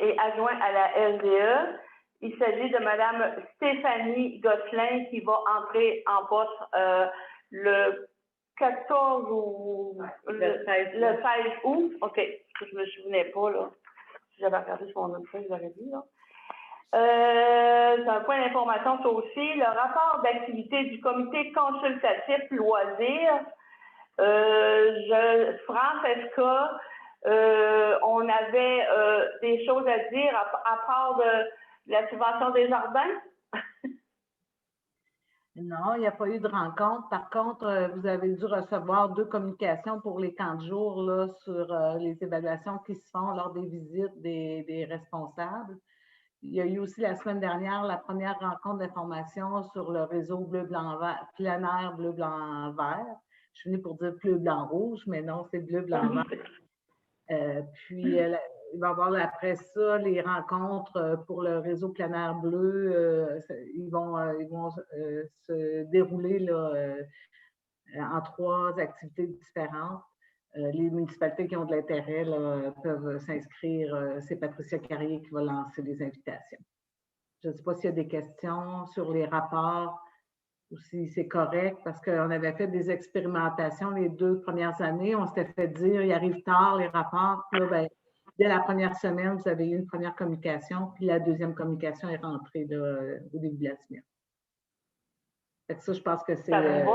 et adjoint à la SDE. Il s'agit de Mme Stéphanie Gosselin qui va entrer en poste le 14 ou le 16 août. OK, je ne me souvenais pas, là. Si j'avais regardé sur mon autre feuille, j'aurais dit, là. C'est un point d'information, ça aussi. Le rapport d'activité du comité consultatif loisirs. France, est-ce qu'on avait des choses à dire à part de la subvention des jardins? Non, il n'y a pas eu de rencontre. Par contre, vous avez dû recevoir 2 communications pour les camps de jour là, sur les évaluations qui se font lors des visites des responsables. Il y a eu aussi la semaine dernière la première rencontre d'information sur le réseau bleu-blanc-vert, plein air bleu-blanc-vert. Je suis venue pour dire bleu-blanc-rouge, mais non, c'est bleu-blanc-vert. Il va y avoir après ça les rencontres pour le réseau plein air bleu. Ils vont se dérouler là, en 3 activités différentes. Les municipalités qui ont de l'intérêt peuvent s'inscrire. C'est Patricia Carrier qui va lancer les invitations. Je ne sais pas s'il y a des questions sur les rapports ou si c'est correct, parce qu'on avait fait des expérimentations les 2 premières années. On s'était fait dire, il arrive tard les rapports. Puis là, ben, dès la première semaine, vous avez eu une première communication, puis la deuxième communication est rentrée là, au début de la semaine. Fait que ça, je pense que c'est une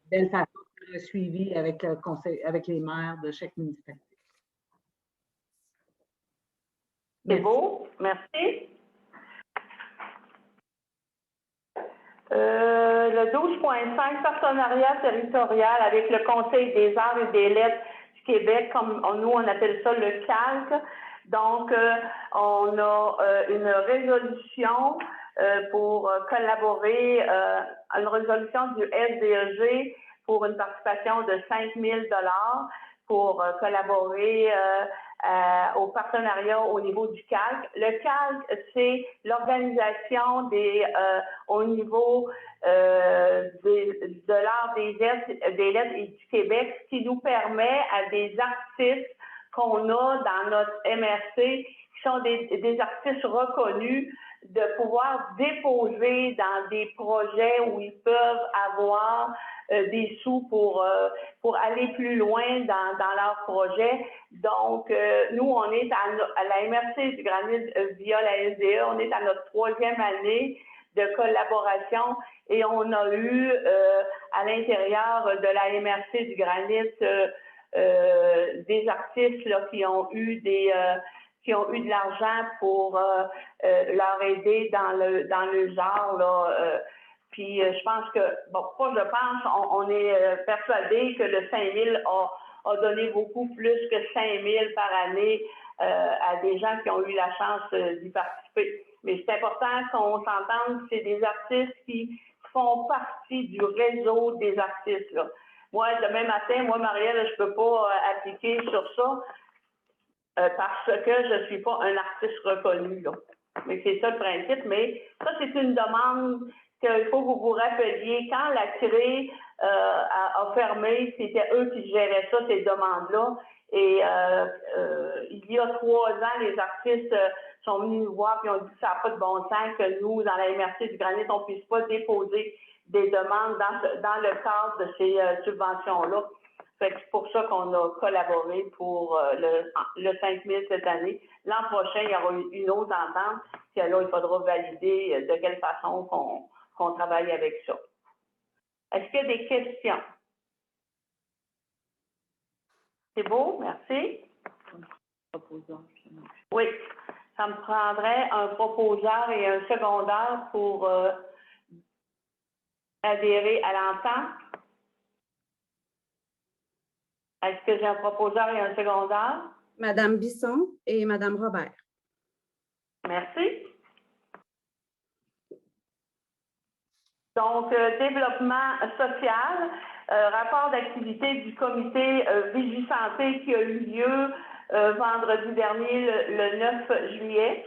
belle façon de suivi avec le conseil, avec les maires de chaque municipalité. C'est beau, merci. Le 12.5, partenariat territorial avec le Conseil des arts et des lettres du Québec, comme nous, on appelle ça le CALC. Donc, on a une résolution pour collaborer, une résolution du SDEG pour une participation de 5 000 $ pour collaborer au partenariat au niveau du CALC. Le CALC, c'est l'organisation au niveau de l'art des lettres et du Québec, ce qui nous permet à des artistes qu'on a dans notre MRC, qui sont des artistes reconnus, de pouvoir déposer dans des projets où ils peuvent avoir des sous pour aller plus loin dans leur projet. Donc, nous, on est à la MRC du Granit via la SDE, on est à notre 3e année de collaboration et on a eu à l'intérieur de la MRC du Granit des artistes là, qui ont eu de l'argent pour leur aider dans le genre là. Puis je pense que, bon, pas je pense, on est persuadé que le 5 000 a donné beaucoup plus que 5 000 par année à des gens qui ont eu la chance d'y participer. Mais c'est important qu'on s'entende, c'est des artistes qui font partie du réseau des artistes, là. Moi, demain matin, Marielle, je ne peux pas appliquer sur ça parce que je ne suis pas un artiste reconnu, là. Mais c'est ça le principe. Mais ça, c'est une demande qu'il faut que vous vous rappeliez. Quand la CRE a fermé, c'était eux qui géraient ça, ces demandes-là. Et il y a 3 ans, les artistes sont venus nous voir et ont dit que ça n'a pas de bon sens que nous, dans la MRC du Granit, on ne puisse pas déposer des demandes dans le cadre de ces subventions-là. C'est pour ça qu'on a collaboré pour le 5 000 cette année. L'an prochain, il y aura une autre entente. Puis là, il faudra valider de quelle façon qu'on travaille avec ça. Est-ce qu'il y a des questions? C'est beau, merci. Oui, ça me prendrait un proposeur et un secondaire pour adhérer à l'entente. Est-ce que j'ai un proposeur et un secondaire? Madame Bisson et Madame Robert. Merci. Donc, développement social, rapport d'activité du comité Vigisanté qui a eu lieu vendredi dernier, le 9 juillet.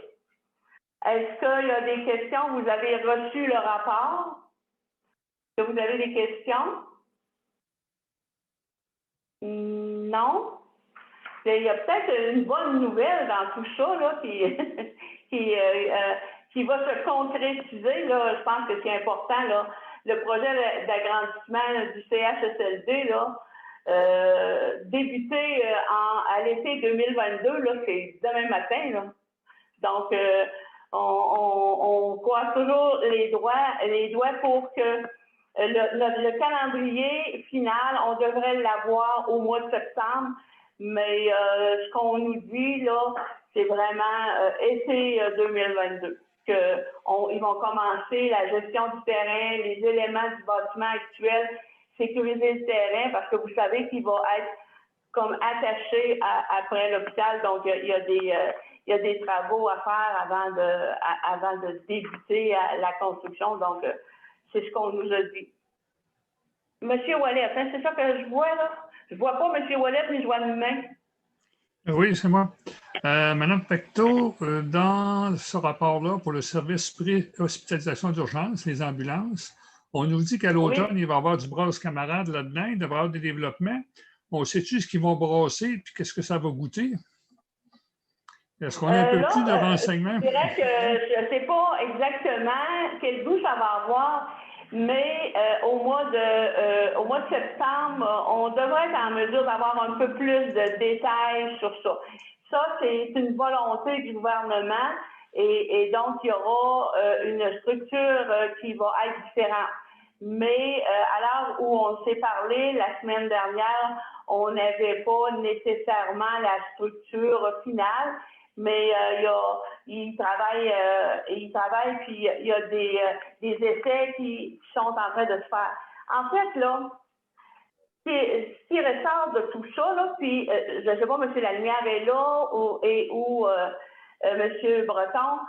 Est-ce qu'il y a des questions? Vous avez reçu le rapport? Est-ce que vous avez des questions? Non? Il y a peut-être une bonne nouvelle dans tout ça là, qui va se concrétiser. Là. Je pense que c'est important. Là. Le projet d'agrandissement du CHSLD, là, débuté à l'été 2022, là, c'est demain matin. Là. Donc, on croise toujours les doigts pour que le calendrier final, on devrait l'avoir au mois de septembre, mais ce qu'on nous dit, là, c'est vraiment été 2022. Ils vont commencer la gestion du terrain, les éléments du bâtiment actuel, sécuriser le terrain, parce que vous savez qu'il va être comme attaché après l'hôpital, donc il y a des travaux à faire avant de débuter la construction, donc c'est ce qu'on nous a dit. Monsieur Ouellet, hein, c'est ça que je vois là? Je ne vois pas Monsieur Ouellet, mais je vois une main. Oui, c'est moi. Madame Pecteau, dans ce rapport-là, pour le service pré-hospitalisation d'urgence, les ambulances, on nous dit qu'à l'automne, il va y avoir du brosse camarade là-dedans, il devrait y avoir des développements. On sait-tu ce qu'ils vont brasser, puis qu'est-ce que ça va goûter? Est-ce qu'on a un peu plus de renseignements? Je dirais que je ne sais pas exactement quel goût ça va avoir, mais au mois de septembre, on devrait être en mesure d'avoir un peu plus de détails sur ça. Ça, c'est une volonté du gouvernement et donc il y aura une structure qui va être différente. Mais à l'heure où on s'est parlé la semaine dernière, on n'avait pas nécessairement la structure finale. Mais il travaille, puis il y a des essais qui sont en train de se faire. En fait, là, ce qui ressort de tout ça, là, puis je ne sais pas, M. Lalimière est là ou M. Breton,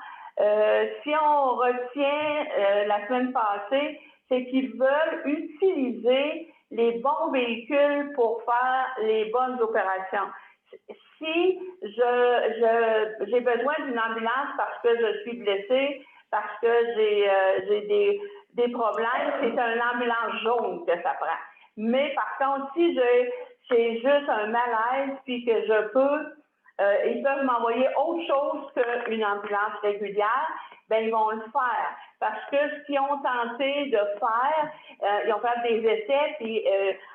si on retient la semaine passée, c'est qu'ils veulent utiliser les bons véhicules pour faire les bonnes opérations. Si j'ai besoin d'une ambulance parce que je suis blessée, parce que j'ai des problèmes, c'est une ambulance jaune que ça prend. Mais par contre, si j'ai juste un malaise puis que je peux ils peuvent m'envoyer autre chose qu'une ambulance régulière, ben ils vont le faire. Parce que ce qu'ils ont tenté de faire, ils ont fait des essais, puis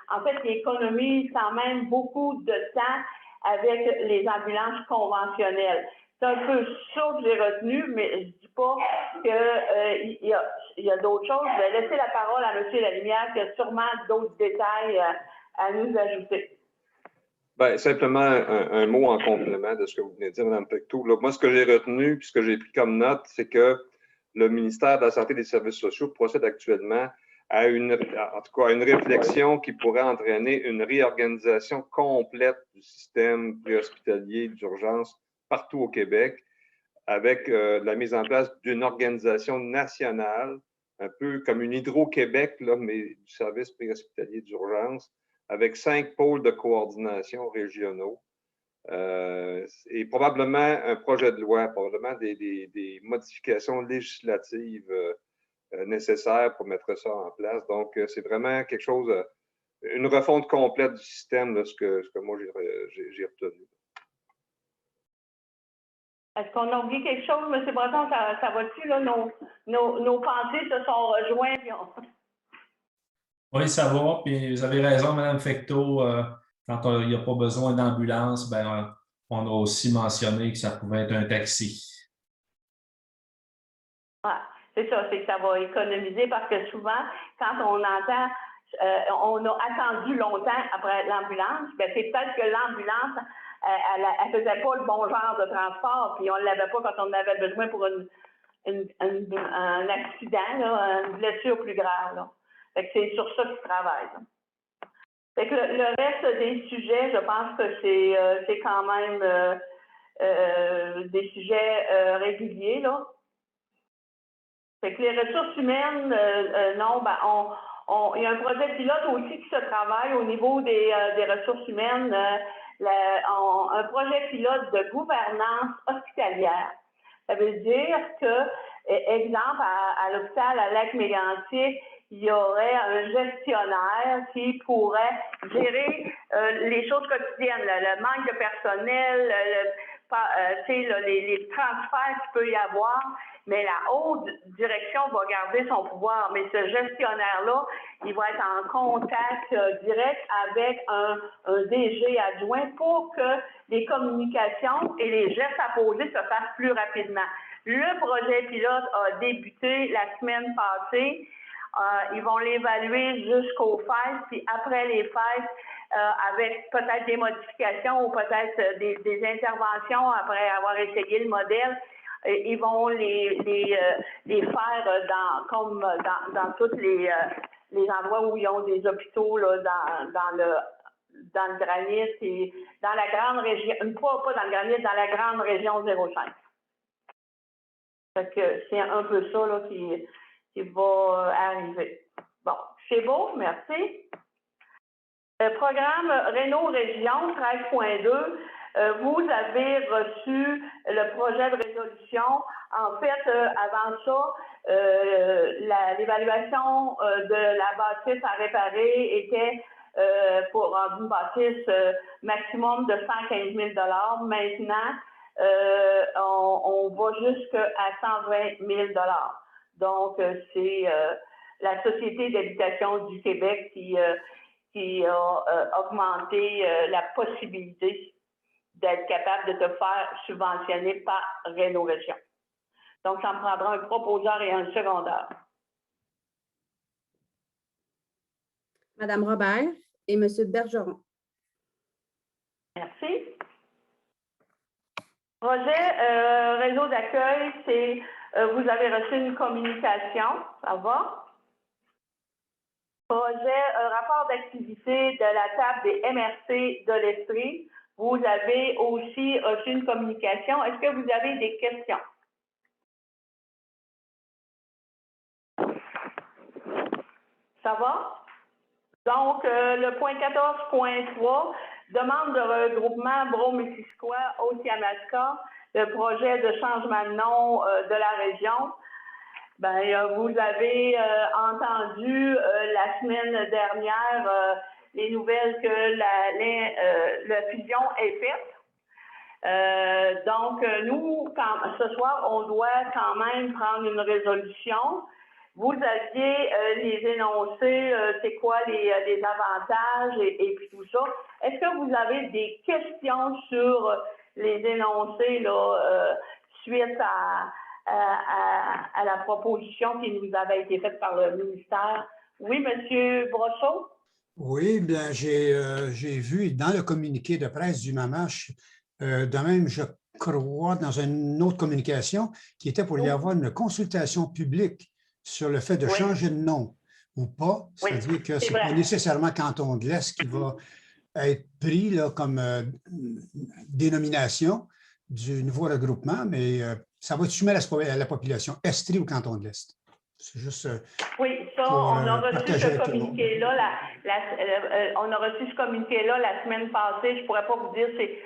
en fait, ils économisent quand même beaucoup de temps avec les ambulances conventionnelles. C'est un peu ça que j'ai retenu, mais je ne dis pas qu'il y a d'autres choses. Je vais laisser la parole à M. Lalimière qui a sûrement d'autres détails à nous ajouter. Bien, simplement un mot en complément de ce que vous venez de dire, Mme Pecteau. Là, moi, ce que j'ai retenu puis ce que j'ai pris comme note, c'est que le ministère de la Santé et des Services sociaux procède actuellement à une réflexion qui pourrait entraîner une réorganisation complète du système préhospitalier d'urgence partout au Québec, avec la mise en place d'une organisation nationale, un peu comme une Hydro-Québec, là, mais du service préhospitalier d'urgence, avec 5 pôles de coordination régionaux. Et probablement un projet de loi, probablement des modifications législatives nécessaires pour mettre ça en place. Donc, c'est vraiment quelque chose, une refonte complète du système, là, ce que moi j'ai retenu. Est-ce qu'on a oublié quelque chose, M. Breton? Ça va-tu, là? Nos pensées se sont rejointes. Oui, ça va. Puis vous avez raison, Mme Fecteau. Quand il n'y a pas besoin d'ambulance, ben, on a aussi mentionné que ça pouvait être un taxi. Ouais, c'est ça, c'est que ça va économiser parce que souvent, quand on entend, on a attendu longtemps après l'ambulance, ben c'est peut-être que l'ambulance, elle faisait pas le bon genre de transport, puis on ne l'avait pas quand on avait besoin pour un accident, là, une blessure plus grave. Là. Fait que c'est sur ça qu'ils travaillent. Là. Fait que le reste des sujets, je pense que c'est quand même des sujets réguliers, là. Fait que les ressources humaines, non, ben il y a un projet pilote aussi qui se travaille au niveau des ressources humaines, un projet pilote de gouvernance hospitalière. Ça veut dire que, exemple, à l'hôpital à Lac-Mégantic, il y aurait un gestionnaire qui pourrait gérer les choses quotidiennes, le manque de personnel, les transferts qu'il peut y avoir, mais la haute direction va garder son pouvoir. Mais ce gestionnaire-là, il va être en contact direct avec un DG adjoint pour que les communications et les gestes à poser se fassent plus rapidement. Le projet pilote a débuté la semaine passée. Ils vont l'évaluer jusqu'aux fêtes, puis après les fêtes, avec peut-être des modifications ou peut-être des interventions après avoir essayé le modèle, ils vont les faire dans tous les endroits où ils ont des hôpitaux là, dans le granit et dans la grande région, pas dans le granit, dans la grande région 05. Fait que c'est un peu ça là, qui va arriver. Bon, c'est beau, merci. Programme Réno Région 13.2, vous avez reçu le projet de résolution. En fait, avant ça, l'évaluation de la bâtisse à réparer était pour une bâtisse maximum de 115 000 $. Maintenant, on va jusqu'à 120 000 $. Donc, c'est la Société d'habitation du Québec qui a augmenté la possibilité d'être capable de te faire subventionner par Réno Région. Donc, ça me prendra un proposeur et un secondeur. Madame Robert et Monsieur Bergeron. Merci. Projet réseau d'accueil, c'est vous avez reçu une communication, ça va? Projet rapport d'activité de la table des MRC de l'Estrie. Vous avez aussi reçu une communication. Est-ce que vous avez des questions? Ça va? Donc, le point 14.3, demande de regroupement Brome-Missisquoi, Haute-Yamaska, le projet de changement de nom de la région. Ben, vous avez entendu la semaine dernière les nouvelles que la fusion est faite. Donc, nous, ce soir, on doit quand même prendre une résolution. Vous aviez les énoncés, c'est quoi les avantages et puis tout ça. Est-ce que vous avez des questions sur les énoncés là, suite à la proposition qui nous avait été faite par le ministère? Oui, M. Brosseau? Oui, bien, j'ai vu dans le communiqué de presse du MAMACH, de même, je crois, dans une autre communication, qui était pour y avoir une consultation publique sur le fait de changer de nom ou pas. C'est-à-dire que ce n'est pas nécessairement Canton de l'Est qui va être pris là, comme dénomination du nouveau regroupement, mais ça va être soumis à la population, Estrie ou Canton de l'Est. C'est juste. Oui, ça, on a reçu ce communiqué-là. On a reçu ce communiqué-là la semaine passée. Je ne pourrais pas vous dire c'est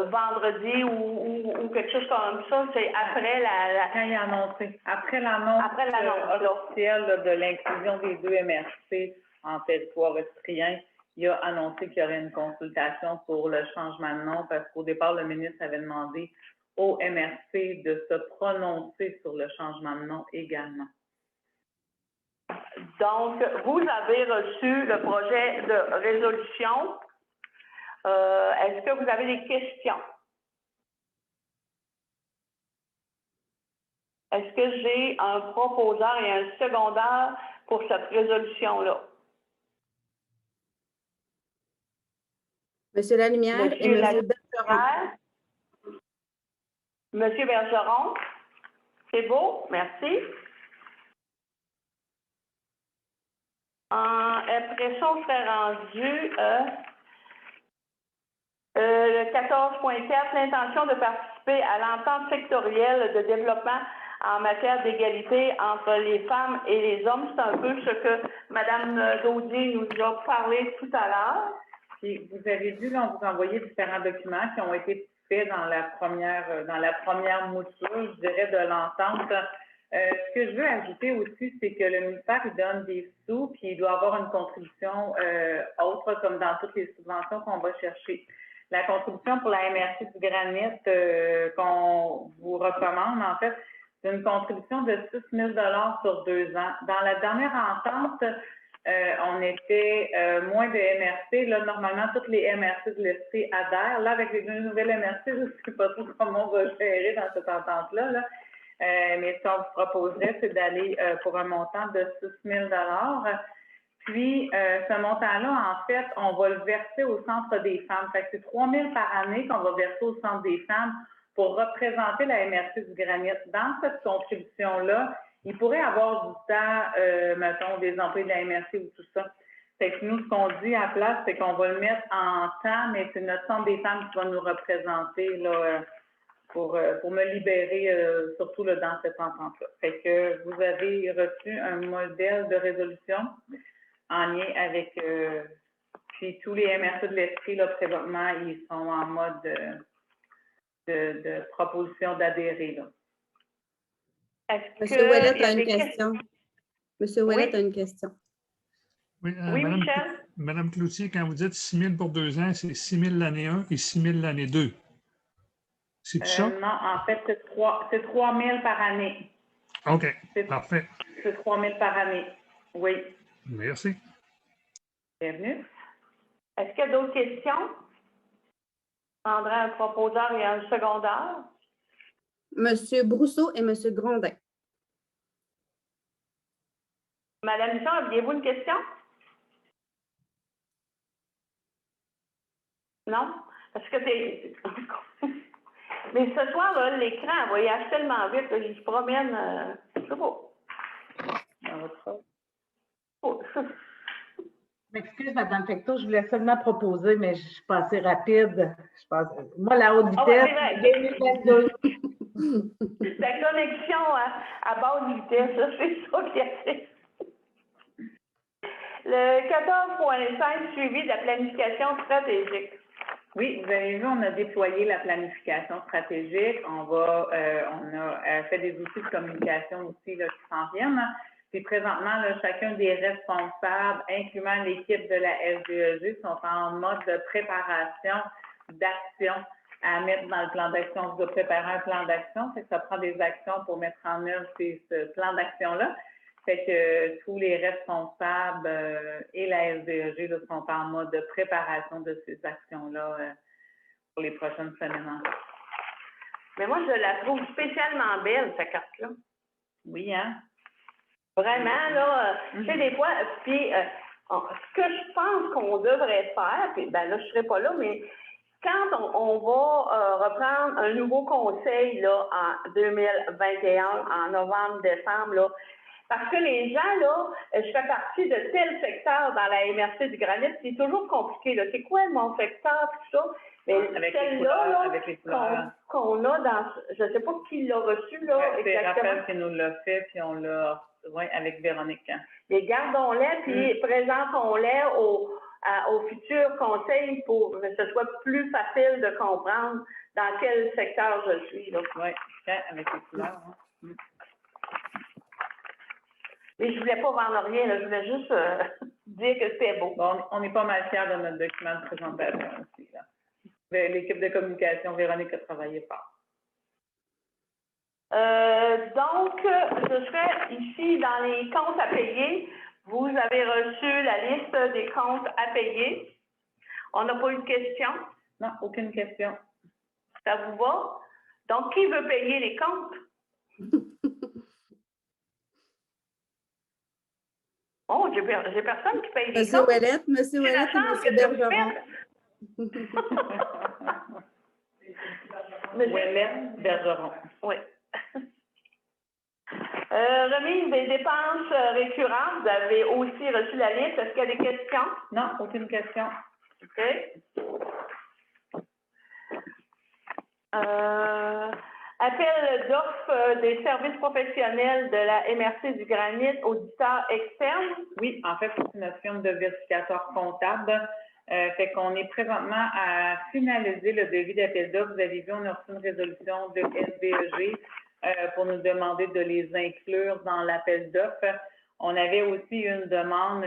vendredi ou quelque chose comme ça. C'est après quand il a annoncé. Après l'annonce officielle de l'inclusion des 2 MRC en territoire estrien, il a annoncé qu'il y aurait une consultation pour le changement de nom parce qu'au départ, le ministre avait demandé au MRC de se prononcer sur le changement de nom également. Donc, vous avez reçu le projet de résolution. Est-ce que vous avez des questions? Est-ce que j'ai un proposeur et un secondaire pour cette résolution-là? Monsieur Lalumière et Monsieur Bergeron. Monsieur Bergeron, c'est beau, merci. Après ça, on serait rendu le 14.4, l'intention de participer à l'entente sectorielle de développement en matière d'égalité entre les femmes et les hommes. C'est un peu ce que Mme Gaudier nous a parlé tout à l'heure. Puis vous avez vu, là, on vous envoyait différents documents qui ont été faits dans la première mouture, je dirais, de l'entente. Ce que je veux ajouter aussi, c'est que le ministère, il donne des sous, puis il doit avoir une contribution autre, comme dans toutes les subventions qu'on va chercher. La contribution pour la MRC du granit qu'on vous recommande, en fait, c'est une contribution de 6 000 $ sur 2 ans. Dans la dernière entente, on était moins de MRC. Là, normalement, toutes les MRC de l'Estrie adhèrent. Là, avec les 2 nouvelles MRC, je ne sais pas trop comment on va gérer dans cette entente-là, là. Mais ce qu'on vous proposerait, c'est d'aller pour un montant de 6 000 $. Puis, ce montant-là, en fait, on va le verser au Centre des femmes. Fait que c'est 3 000 par année qu'on va verser au Centre des femmes pour représenter la MRC du granit. Dans cette contribution-là, il pourrait avoir du temps, mettons, des employés de la MRC ou tout ça. Fait que nous, ce qu'on dit à la place, c'est qu'on va le mettre en temps, mais c'est notre Centre des femmes qui va nous représenter, là, pour me libérer, surtout là, dans cette entente-là. Fait que vous avez reçu un modèle de résolution en lien avec puis tous les MRC de l'Estrie, là, présentement, ils sont en mode de proposition d'adhérer. Monsieur Ouellet a une question. Monsieur Ouellet a une question. Oui, Michel? Madame Cloutier, quand vous dites 6 000 pour 2 ans, c'est 6 000 l'année 1 et 6 000 l'année 2. C'est tout ça? Non, en fait, c'est 3 000 par année. OK, parfait. C'est 3 000 par année, oui. Merci. Bienvenue. Est-ce qu'il y a d'autres questions? Je prendrai un proposeur et un secondaire. Monsieur Brousseau et Monsieur Grondin. Madame Jean, aviez-vous une question? Non? Parce que c'est... Mais ce soir, là, l'écran voyage tellement vite que je se promène. Je sais pas. M'excuse, Mme Fecteau, je voulais seulement proposer, mais je suis pas assez rapide. Moi, la haute vitesse, 2022. La connexion à basse vitesse, c'est ça qui est. Le 14.5, suivi de la planification stratégique. Oui, vous avez vu, on a déployé la planification stratégique. On a fait des outils de communication aussi là, qui s'en viennent. Puis présentement, là, chacun des responsables, incluant l'équipe de la SDEG, sont en mode de préparation d'action à mettre dans le plan d'action. On doit préparer un plan d'action, fait que ça prend des actions pour mettre en œuvre ce plan d'action-là. Fait que tous les responsables et la SDEG là, sont en mode de préparation de ces actions-là pour les prochaines semaines encore. Mais moi, je la trouve spécialement belle, cette carte-là. Oui, hein? Vraiment, là, tu sais, des fois, puis ce que je pense qu'on devrait faire, puis ben là, je ne serai pas là, mais quand on va reprendre un nouveau conseil là, en 2021, en novembre, décembre, là, parce que les gens, là, je fais partie de tel secteur dans la MRC du Granit, c'est toujours compliqué, là. C'est quoi mon secteur, tout ça? Mais avec celle-là, les couleurs. qu'on a dans, je ne sais pas qui l'a reçu, là, c'est exactement. Raphaël qui nous l'a fait, puis on l'a, avec Véronique. Hein. Mais gardons-les, puis présentons-les au futur conseil pour que ce soit plus facile de comprendre dans quel secteur je suis, là. Oui, avec les couleurs. Hein. Mais je ne voulais pas vendre rien, là. Je voulais juste dire que c'était beau. Bon, on est pas mal fiers de notre document de présentation aussi, là. L'équipe de communication, Véronique a travaillé fort. Donc, je serai ici dans les comptes à payer. Vous avez reçu la liste des comptes à payer. On n'a pas eu de questions? Non, aucune question. Ça vous va? Donc, qui veut payer les comptes? Oh, j'ai personne qui paye les comptes. Monsieur Ouellette et Monsieur Bergeron. Ouellette, Bergeron. Oui. Remise des dépenses récurrentes, vous avez aussi reçu la liste. Est-ce qu'il y a des questions? Non, aucune question. OK. Appel d'offres des services professionnels de la MRC du Granit, auditeur externe. Oui, en fait, c'est notre firme de vérificateur comptable. Fait qu'on est présentement à finaliser le devis d'appel d'offres. Vous avez vu, on a reçu une résolution de SDEG pour nous demander de les inclure dans l'appel d'offres. On avait aussi une demande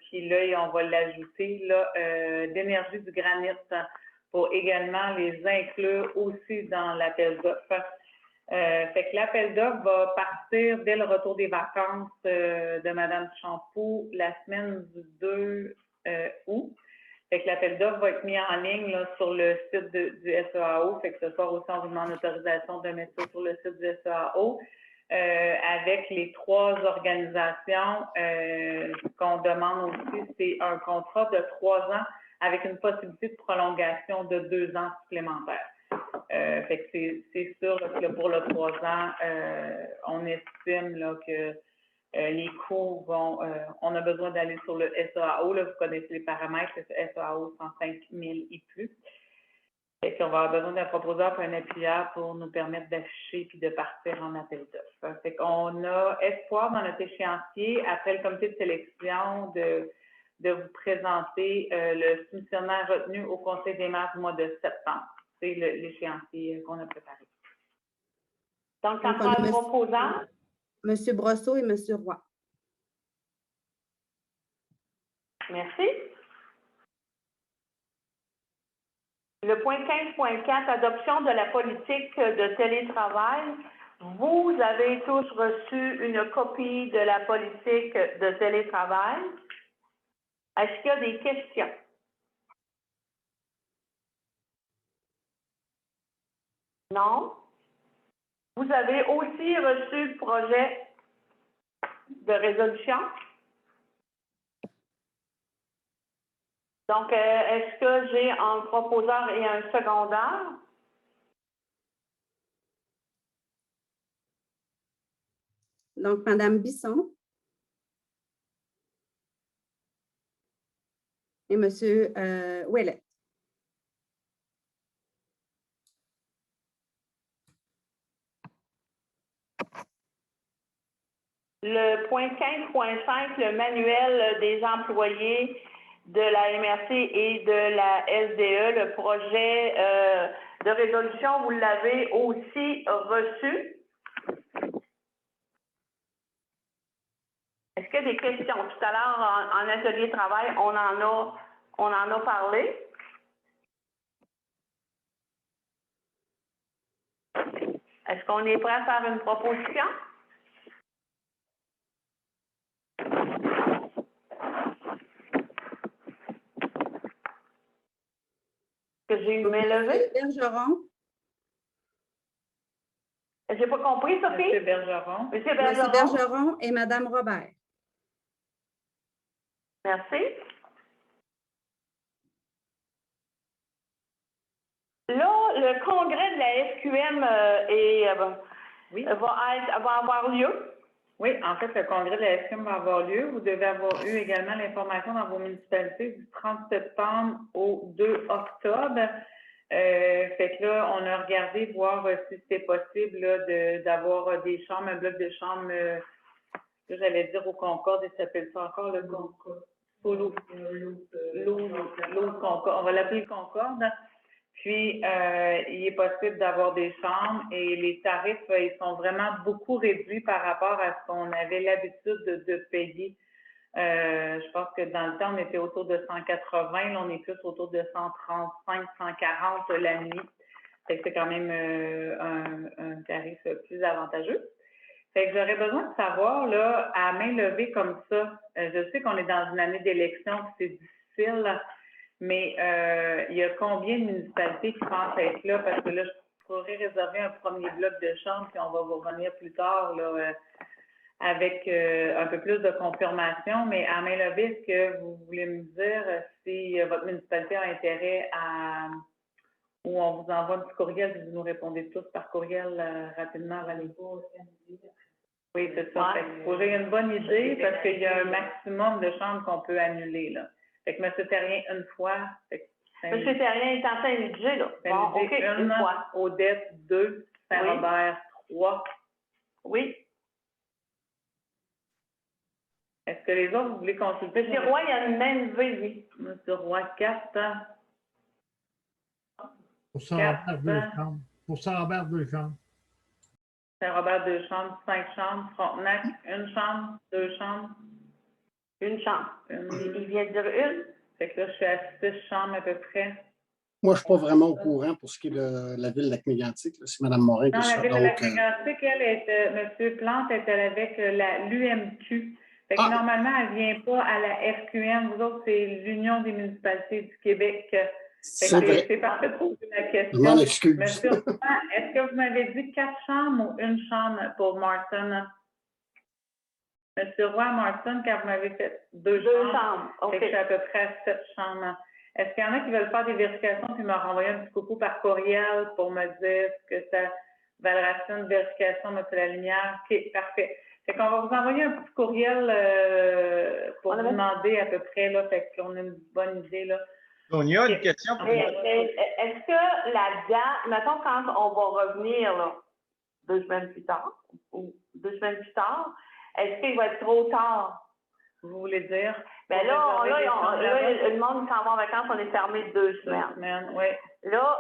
qui, là, on va l'ajouter, là, d'énergie du granit pour également les inclure aussi dans l'appel d'offres. Fait que l'appel d'offres va partir dès le retour des vacances de Mme Champoux la semaine du 2 août. Fait que l'appel d'offres va être mis en ligne là, sur le site du SEAO. Fait que ce soir aussi, on vous demande l'autorisation de mettre ça sur le site du SEAO. Avec les 3 organisations, ce qu'on demande aussi, c'est un contrat de 3 ans avec une possibilité de prolongation de 2 ans supplémentaires. Fait que c'est sûr là, que là, pour le 3 ans, on estime là, que les coûts vont... on a besoin d'aller sur le SEAO. Là, vous connaissez les paramètres, le SEAO 105 000 et plus. Fait qu'on va avoir besoin d'un proposeur et un appuyeur pour nous permettre d'afficher puis de partir en appel d'offres. Fait qu'on a espoir dans notre échéancier, après le comité de sélection, de vous présenter le soumissionnaire retenu au Conseil des maires du mois de septembre. C'est l'échéancier qu'on a préparé. Donc, ça prend un proposant. M. Brosseau et M. Roy. Merci. Le point 15.4, adoption de la politique de télétravail. Vous avez tous reçu une copie de la politique de télétravail. Est-ce qu'il y a des questions? Non? Vous avez aussi reçu le projet de résolution. Donc, est-ce que j'ai un proposeur et un secondaire? Donc, Mme Bisson et M. Ouellette. Le point 15.5, le manuel des employés de la MRC et de la SDE, le projet de résolution, vous l'avez aussi reçu. Est-ce qu'il y a des questions? Tout à l'heure, en atelier travail, on en a parlé. qu'on est prêt à faire une proposition? Que j'ai eu main levée? Bergeron. J'ai pas compris, Sophie? Monsieur Bergeron. Monsieur Monsieur Bergeron et Madame Robert. Merci. Là, le congrès de la SQM va avoir lieu. Oui, en fait, le congrès de la SQM va avoir lieu. Vous devez avoir eu également l'information dans vos municipalités du 30 septembre au 2 octobre. Fait que là, on a regardé voir si c'était possible d'avoir des chambres, un bloc de chambres, j'allais dire au Concorde, il s'appelle ça encore le Concorde. L'eau Concorde, on va l'appeler le Concorde. Puis, il est possible d'avoir des chambres et les tarifs, ils sont vraiment beaucoup réduits par rapport à ce qu'on avait l'habitude de payer. Je pense que dans le temps, on était autour de 180. Là, on est plus autour de 135, 140 la nuit. Fait que c'est quand même un tarif plus avantageux. Fait que j'aurais besoin de savoir, là, à main levée comme ça, je sais qu'on est dans une année d'élection, c'est difficile, mais il y a combien de municipalités qui pensent être là? Parce que là, je pourrais réserver un premier bloc de chambres, puis on va vous revenir plus tard, là, avec un peu plus de confirmation. Mais à main levée, est-ce que vous voulez me dire si votre municipalité a intérêt à... ou on vous envoie un petit courriel, puis vous nous répondez tous par courriel rapidement avant les cours? Oui, c'est ça. Fait que vous avez une bonne idée parce qu'il y a un maximum de chambres qu'on peut annuler, là. Fait que M. Terrien, une fois. M. Terrien est en Saint-Ludger, là. Bon, OK, une fois. Odette, 2. Saint-Robert, 3. Oui. Est-ce que les autres, vous voulez consulter? M. Roy, il y a une même levée, lui. M. Roy, 4. Pour Saint-Robert, 2 chambres. Pour Saint-Robert, 2 chambres. Saint-Robert, 2 chambres, 5 chambres. Frontenac, 1 chambre, 2 chambres. 1 chambre. Il vient de dire 1. Fait que là, je suis à 6 chambres à peu près. Moi, je ne suis pas vraiment au courant pour ce qui est de la ville de Lac-Mégantic. C'est Mme Morin qui est ça. ça. Non, la ville de Lac-Mégantic, M. Plante est avec l'UMQ. Fait que normalement, elle ne vient pas à la FQM. Vous autres, c'est l'Union des municipalités du Québec. C'est parfait de poser la question. Je m'en excuse. Monsieur, est-ce que vous m'avez dit 4 chambres ou 1 chambre pour Martin? Monsieur Roy, Martin, quand vous m'avez fait 2 chambres. OK. Fait que je suis à peu près à 7 chambres. Est-ce qu'il y en a qui veulent faire des vérifications puis me renvoyer un petit coucou par courriel pour me dire que ça valerait une vérification, M. Lalimière? OK, parfait. Fait qu'on va vous envoyer un petit courriel pour vous demander à peu près, là, fait qu'on a une bonne idée, là. Sonia, une question pour moi. Est-ce que la date, mettons quand on va revenir, là, 2 semaines plus tard, ou 2 semaines plus tard, est-ce qu'il va être trop tard? Vous voulez dire? Bien là, le monde s'en va en vacances, on est fermé 2 semaines. Oui. Là,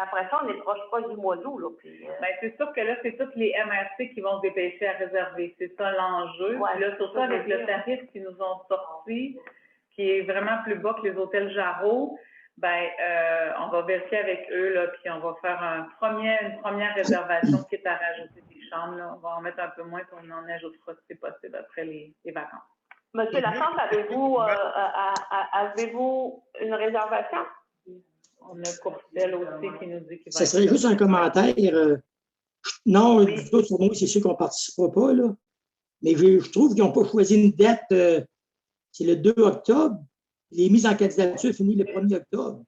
après ça, on est proche du mois d'août, là. Puis, bien, c'est sûr que là, c'est tous les MRC qui vont se dépêcher à réserver. C'est ça l'enjeu. Ouais, puis là, surtout avec le tarif qu'ils nous ont sorti, qui est vraiment plus bas que les hôtels Jarreau, ben, on va vérifier avec eux, là, puis on va faire une première réservation qui est à rajouter des chambres. Là. On va en mettre un peu moins, puis on en ajoutera si c'est possible après les vacances. Monsieur Lachance, avez-vous une réservation? On a Courcelle aussi qui nous dit qu'il va. Ça serait juste un commentaire. Non, oui. Les autres, pour moi, c'est sûr qu'on ne participera pas, là. Mais je trouve qu'ils n'ont pas choisi une date. C'est le 2 octobre. Les mises en candidature finissent le 1er octobre.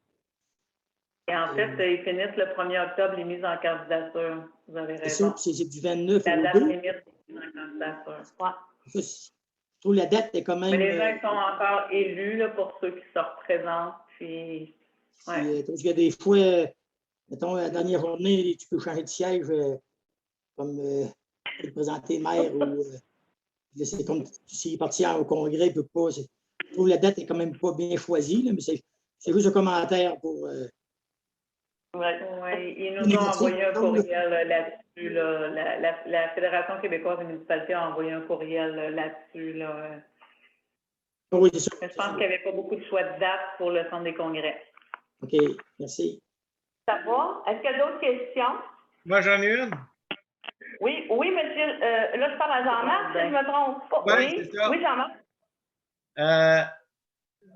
Et en fait, ils finissent le 1er octobre, les mises en candidature. Vous avez raison. C'est du 29 la au date 2. limite des mises en candidature. Ouais. Je trouve la date est quand même. Mais les gens sont encore élus là, pour ceux qui se représentent. Puis, parce qu'il y a des fois, mettons, la dernière journée, tu peux changer de siège comme représenter le maire ou c'est comme s'il est parti au congrès, il peut pas. Je trouve que la date est quand même pas bien choisie, là, mais c'est juste un commentaire pour. Oui, ils nous ont envoyé un courriel là-dessus. Là. La Fédération québécoise des municipalités a envoyé un courriel là-dessus. Là. Oui, c'est ça. Mais je pense qu'il n'y avait pas beaucoup de choix de date pour le centre des congrès. OK, merci. Ça va? Est-ce qu'il y a d'autres questions? Moi, j'en ai une. Oui, monsieur, là, je parle à Jean-Marc, si je ne me trompe pas. Oui, Oui, c'est ça. oui, Jean-Marc.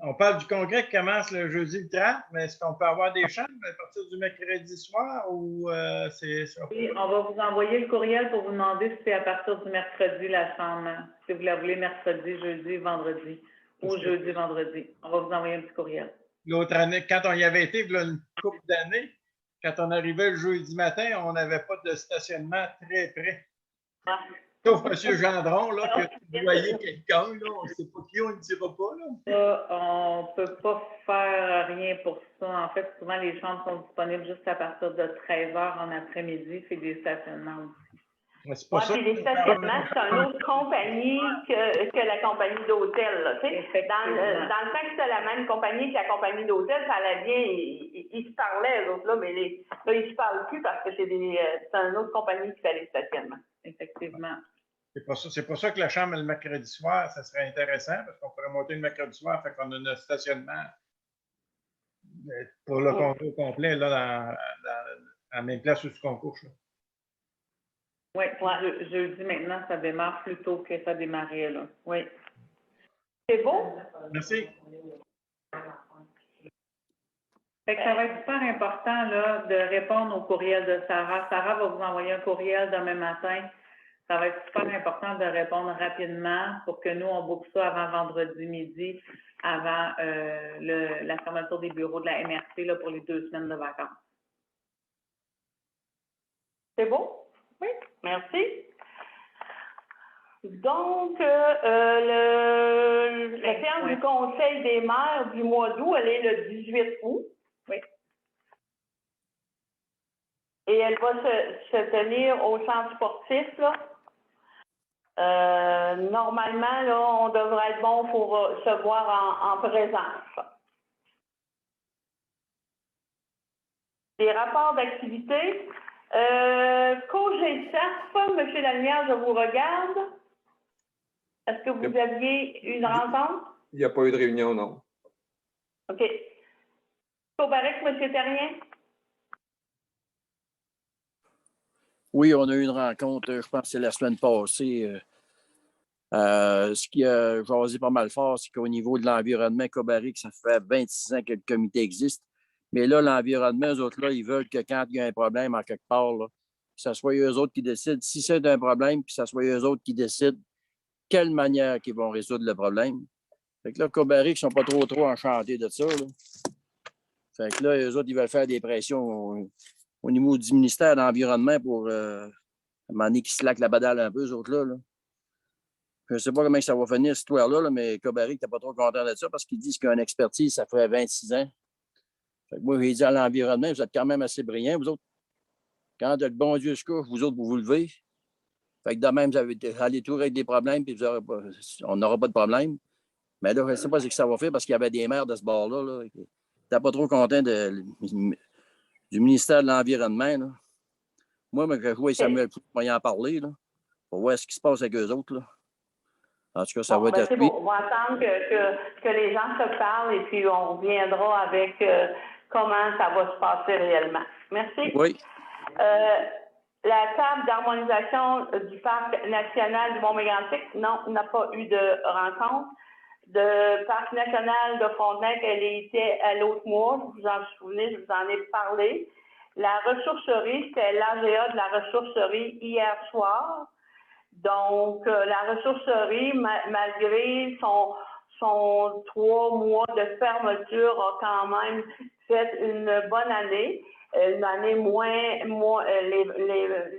On parle du congrès qui commence le jeudi le 30, mais est-ce qu'on peut avoir des chambres à partir du mercredi soir ou c'est ça? Oui, on va vous envoyer le courriel pour vous demander si c'est à partir du mercredi la chambre. Si vous la voulez mercredi, jeudi, vendredi ou jeudi, vendredi. On va vous envoyer un petit courriel. L'autre année, quand on y avait été, il y a une couple d'années, quand on arrivait le jeudi matin, on n'avait pas de stationnement très près. Ah. Sauf M. Gendron, là, que vous voyez quelqu'un, là, on ne sait pas qui, on ne dira pas. Là. Ça, on ne peut pas faire rien pour ça. En fait, souvent, les chambres sont disponibles juste à partir de 13h en après-midi. C'est des stationnements aussi. Ouais, puis les stationnements, c'est une autre compagnie que la compagnie d'hôtel. Dans le temps que c'était la même compagnie que la compagnie d'hôtel, ça allait bien, ils se parlaient, eux autres, là, mais là, ils ne se parlent plus parce que c'est une autre compagnie qui fait les stationnements. Effectivement. C'est pour ça que la chambre le mercredi soir, ça serait intéressant parce qu'on pourrait monter le mercredi soir, fait qu'on a notre stationnement pour le concours complet là, dans la même place où on couche. Là. Oui, jeudi maintenant, ça démarre plus tôt que ça démarrait, là. Oui. C'est beau? Merci. Fait que ça va être super important, là, de répondre au courriel de Sarah. Sarah va vous envoyer un courriel demain matin. Ça va être super important de répondre rapidement pour que nous, on boucle ça avant vendredi midi, avant la fermeture des bureaux de la MRC là, pour les 2 semaines de vacances. C'est beau? Oui, merci. Donc, la séance du Conseil des maires du mois d'août, elle est le 18 août. Oui. Et elle va se tenir au centre sportif, là. Normalement, là, on devrait être bon pour se voir en présence. Les rapports d'activité. COGESAF, M. Lalmière, je vous regarde. Est-ce que vous aviez une rencontre? Il n'y a pas eu de réunion, non. OK. Cobarec, M. Terrien? Oui, on a eu une rencontre, je pense que c'est la semaine passée. Ce qui a jasé pas mal fort, c'est qu'au niveau de l'environnement, Cobarec, ça fait 26 ans que le comité existe. Mais là, l'environnement, eux autres, là, ils veulent que quand il y a un problème en quelque part, là, que ce soit eux autres qui décident si c'est un problème, puis que ce soit eux autres qui décident quelle manière qu'ils vont résoudre le problème. Fait que là, Cobarec, ils ne sont pas trop enchantés de ça. Là. Fait que là, eux autres, ils veulent faire des pressions au niveau du ministère de l'Environnement pour à un moment donné qu'ils se laquent la badale un peu, eux autres, là. Je ne sais pas comment ça va finir, cette histoire-là, mais Cobarec n'était pas trop content de ça parce qu'ils disent qu'il y a une expertise, ça fait 26 ans. Fait que moi, j'ai dit à l'environnement, vous êtes quand même assez brillants, vous autres. Quand le bon Dieu se couche, vous autres, vous vous levez. Fait que de même, vous allez tout régler des problèmes, puis on n'aura pas de problème. Mais là, je ne sais pas ce que ça va faire parce qu'il y avait des maires de ce bord-là. Là, qui n'étaient pas trop contents du ministère de l'Environnement. Là. Moi, je vois Samuel Poutre, je vais en parler, là, pour voir ce qui se passe avec eux autres. Là. En tout cas, ça va être... C'est bon. On va attendre que les gens se parlent et puis on reviendra avec comment ça va se passer réellement. Merci. Oui. La table d'harmonisation du Parc national du Mont-Mégantic, non, n'a pas eu de rencontre. Le Parc national de Frontenac, elle était à l'autre mois, vous vous en souvenez, je vous en ai parlé. La ressourcerie, c'était l'AGA de la ressourcerie hier soir. Donc, la ressourcerie, malgré son 3 mois de fermeture, a quand même fait une bonne année. Une année les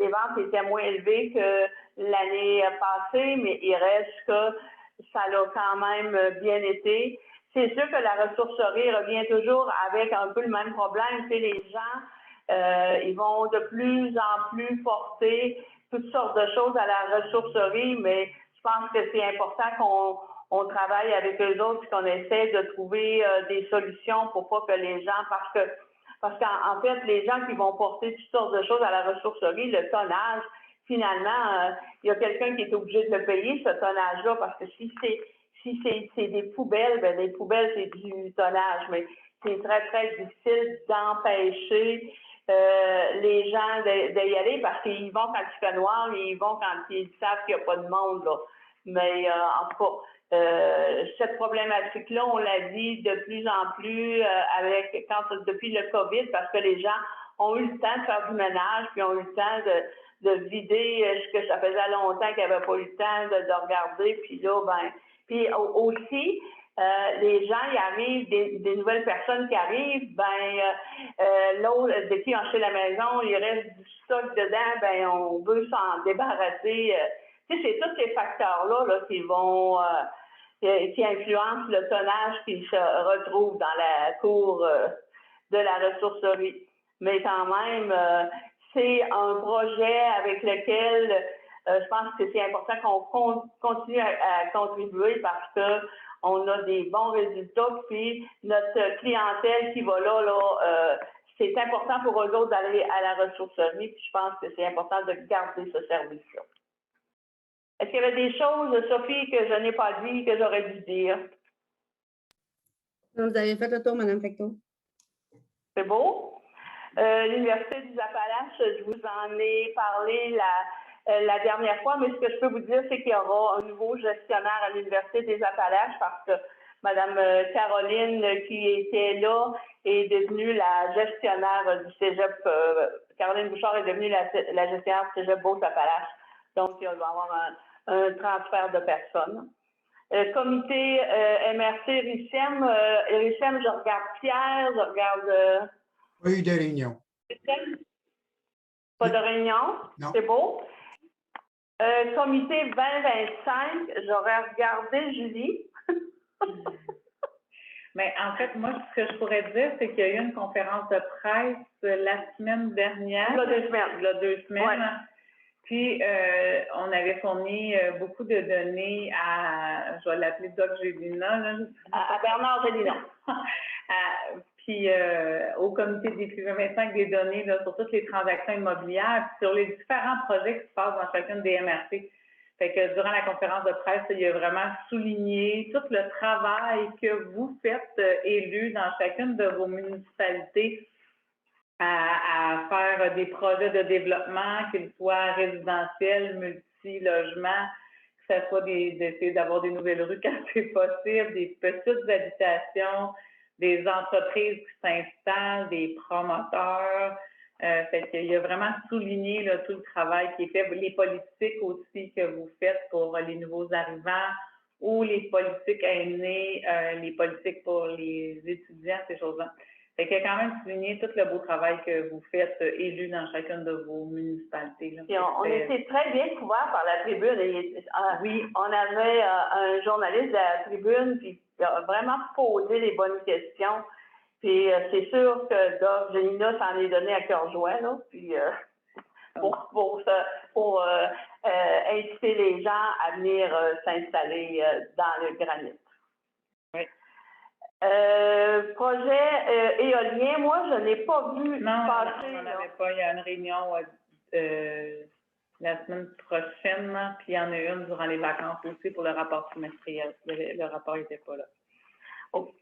ventes étaient moins élevées que l'année passée, mais il reste que ça a quand même bien été. C'est sûr que la ressourcerie revient toujours avec un peu le même problème. Tu sais, les gens, ils vont de plus en plus porter toutes sortes de choses à la ressourcerie, mais je pense que c'est important qu'on travaille avec eux autres et qu'on essaie de trouver des solutions pour pas que les gens, parce qu'en fait, les gens qui vont porter toutes sortes de choses à la ressourcerie, le tonnage, finalement, il y a quelqu'un qui est obligé de le payer, ce tonnage-là, parce que si c'est des poubelles, bien, les poubelles, c'est du tonnage, mais c'est très, très difficile d'empêcher les gens d'y aller parce qu'ils vont quand il fait noir et ils vont quand ils savent qu'il n'y a pas de monde, là. Mais en tout cas, cette problématique-là, on la vit de plus en plus depuis le COVID parce que les gens ont eu le temps de faire du ménage puis ont eu le temps de vider ce que ça faisait longtemps qu'ils n'avaient pas eu le temps de regarder. Puis là, puis aussi, les gens, il arrive, des nouvelles personnes qui arrivent, l'autre, dès qu'ils ont acheté la maison, il reste du stock dedans, on veut s'en débarrasser. Tu sais, c'est tous ces facteurs-là là, qui influencent le tonnage qui se retrouve dans la cour de la ressourcerie. Mais quand même, c'est un projet avec lequel je pense que c'est important qu'on continue à contribuer parce que on a des bons résultats, puis notre clientèle qui va là, c'est important pour eux autres d'aller à la ressourcerie, puis je pense que c'est important de garder ce service-là. Est-ce qu'il y avait des choses, Sophie, que je n'ai pas dit, que j'aurais dû dire? Non, vous avez fait le tour, Mme Fecteau. C'est beau. L'Université des Appalaches, je vous en ai parlé la dernière fois, mais ce que je peux vous dire, c'est qu'il y aura un nouveau gestionnaire à l'Université des Appalaches parce que Mme Caroline, qui était là, est devenue la gestionnaire du cégep. Caroline Bouchard est devenue la gestionnaire du cégep Beauce-Appalaches. Donc, il va y avoir un transfert de personnes. Comité MRC RICEM, je regarde Pierre, je regarde... Oui, des réunions. Pas de réunion? Non. C'est beau. Comité 2025, j'aurais regardé Julie. Mais en fait, moi, ce que je pourrais dire, c'est qu'il y a eu une conférence de presse la semaine dernière. Il y a 2 semaines. Il y a 2 semaines. Ouais. Puis, on avait fourni beaucoup de données à, je vais l'appeler Doc Gélina, là, à Bernard Gélina. Puis, au comité des plus 25 des données là, sur toutes les transactions immobilières, puis sur les différents projets qui se passent dans chacune des MRC. Fait que durant la conférence de presse, il a vraiment souligné tout le travail que vous faites élus dans chacune de vos municipalités à faire des projets de développement, qu'ils soient résidentiels, multi-logements, que ce soit d'essayer d'avoir des nouvelles rues quand c'est possible, des petites habitations, des entreprises qui s'installent, des promoteurs. Fait qu'il a vraiment souligné là, tout le travail qui est fait, les politiques aussi que vous faites pour les nouveaux arrivants ou les politiques aînés, les politiques pour les étudiants, ces choses-là. Fait qu'il a quand même souligné tout le beau travail que vous faites élus dans chacune de vos municipalités. Là. Puis on était très bien couverts par la tribune. Oui, on avait un journaliste de la tribune, puis il a vraiment posé les bonnes questions. Puis c'est sûr que Doc Gélina s'en est donné à cœur joie, là, puis pour inciter les gens à venir s'installer dans le granit. Oui. Projet éolien, moi, je n'ai pas vu passer. Non, on n'avait pas. Il y a une réunion la semaine prochaine, puis il y en a une durant les vacances aussi pour le rapport trimestriel. Le rapport n'était pas là.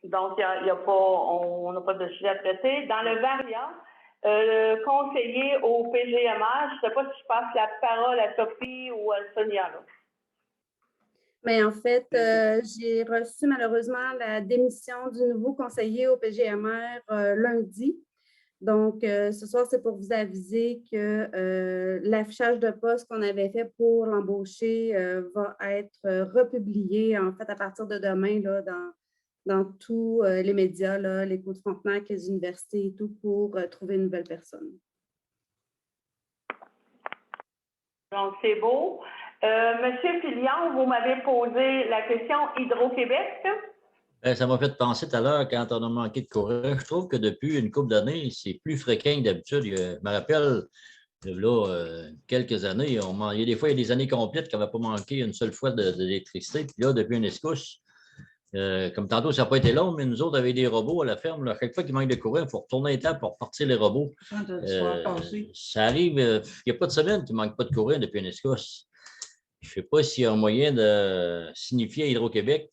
Donc, on n'a pas de sujet à traiter. Dans le variant, conseiller au PGMR, je ne sais pas si je passe la parole à Sophie ou à Sonia. Là. Mais en fait, j'ai reçu malheureusement la démission du nouveau conseiller au PGMR lundi. Donc, ce soir, c'est pour vous aviser que l'affichage de poste qu'on avait fait pour l'embaucher va être republié, en fait, à partir de demain, là, dans tous les médias, là, l'Écho de Frontenac, les universités et tout, pour trouver une nouvelle personne. Donc, c'est beau. Monsieur Filion, vous m'avez posé la question Hydro-Québec. Ça m'a fait penser tout à l'heure quand on a manqué de courant. Je trouve que depuis une couple d'années, c'est plus fréquent que d'habitude. Je me rappelle, là, quelques années, il y a des fois, il y a des années complètes qu'on n'avait pas manqué une seule fois d'électricité. Puis là, depuis une escousse, comme tantôt, ça n'a pas été long, mais nous autres, avec des robots à la ferme, là, chaque fois qu'il manque de courant, il faut retourner les temps pour repartir les robots. Ça arrive, il n'y a pas de semaine qu'il ne manque pas de courant depuis une escousse. Je ne sais pas s'il y a un moyen de signifier à Hydro-Québec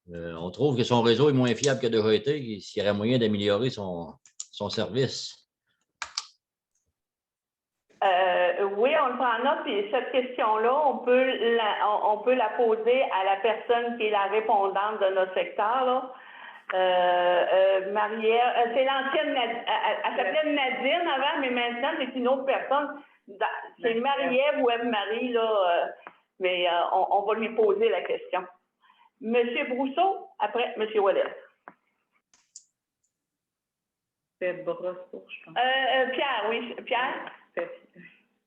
on trouve que son réseau est moins fiable que déjà été, s'il y aurait moyen d'améliorer son service. Oui, on le prend en note, puis cette question-là, on peut la poser à la personne qui est la répondante de notre secteur, là. Marie-Ève, c'est l'ancienne, elle s'appelait Nadine avant, mais maintenant, c'est une autre personne. C'est Marie-Ève ou Eve-Marie, là, mais on va lui poser la question. Monsieur Brousseau, après Monsieur Ouellet. C'est Brousseau, je pense. Pierre, oui. Pierre?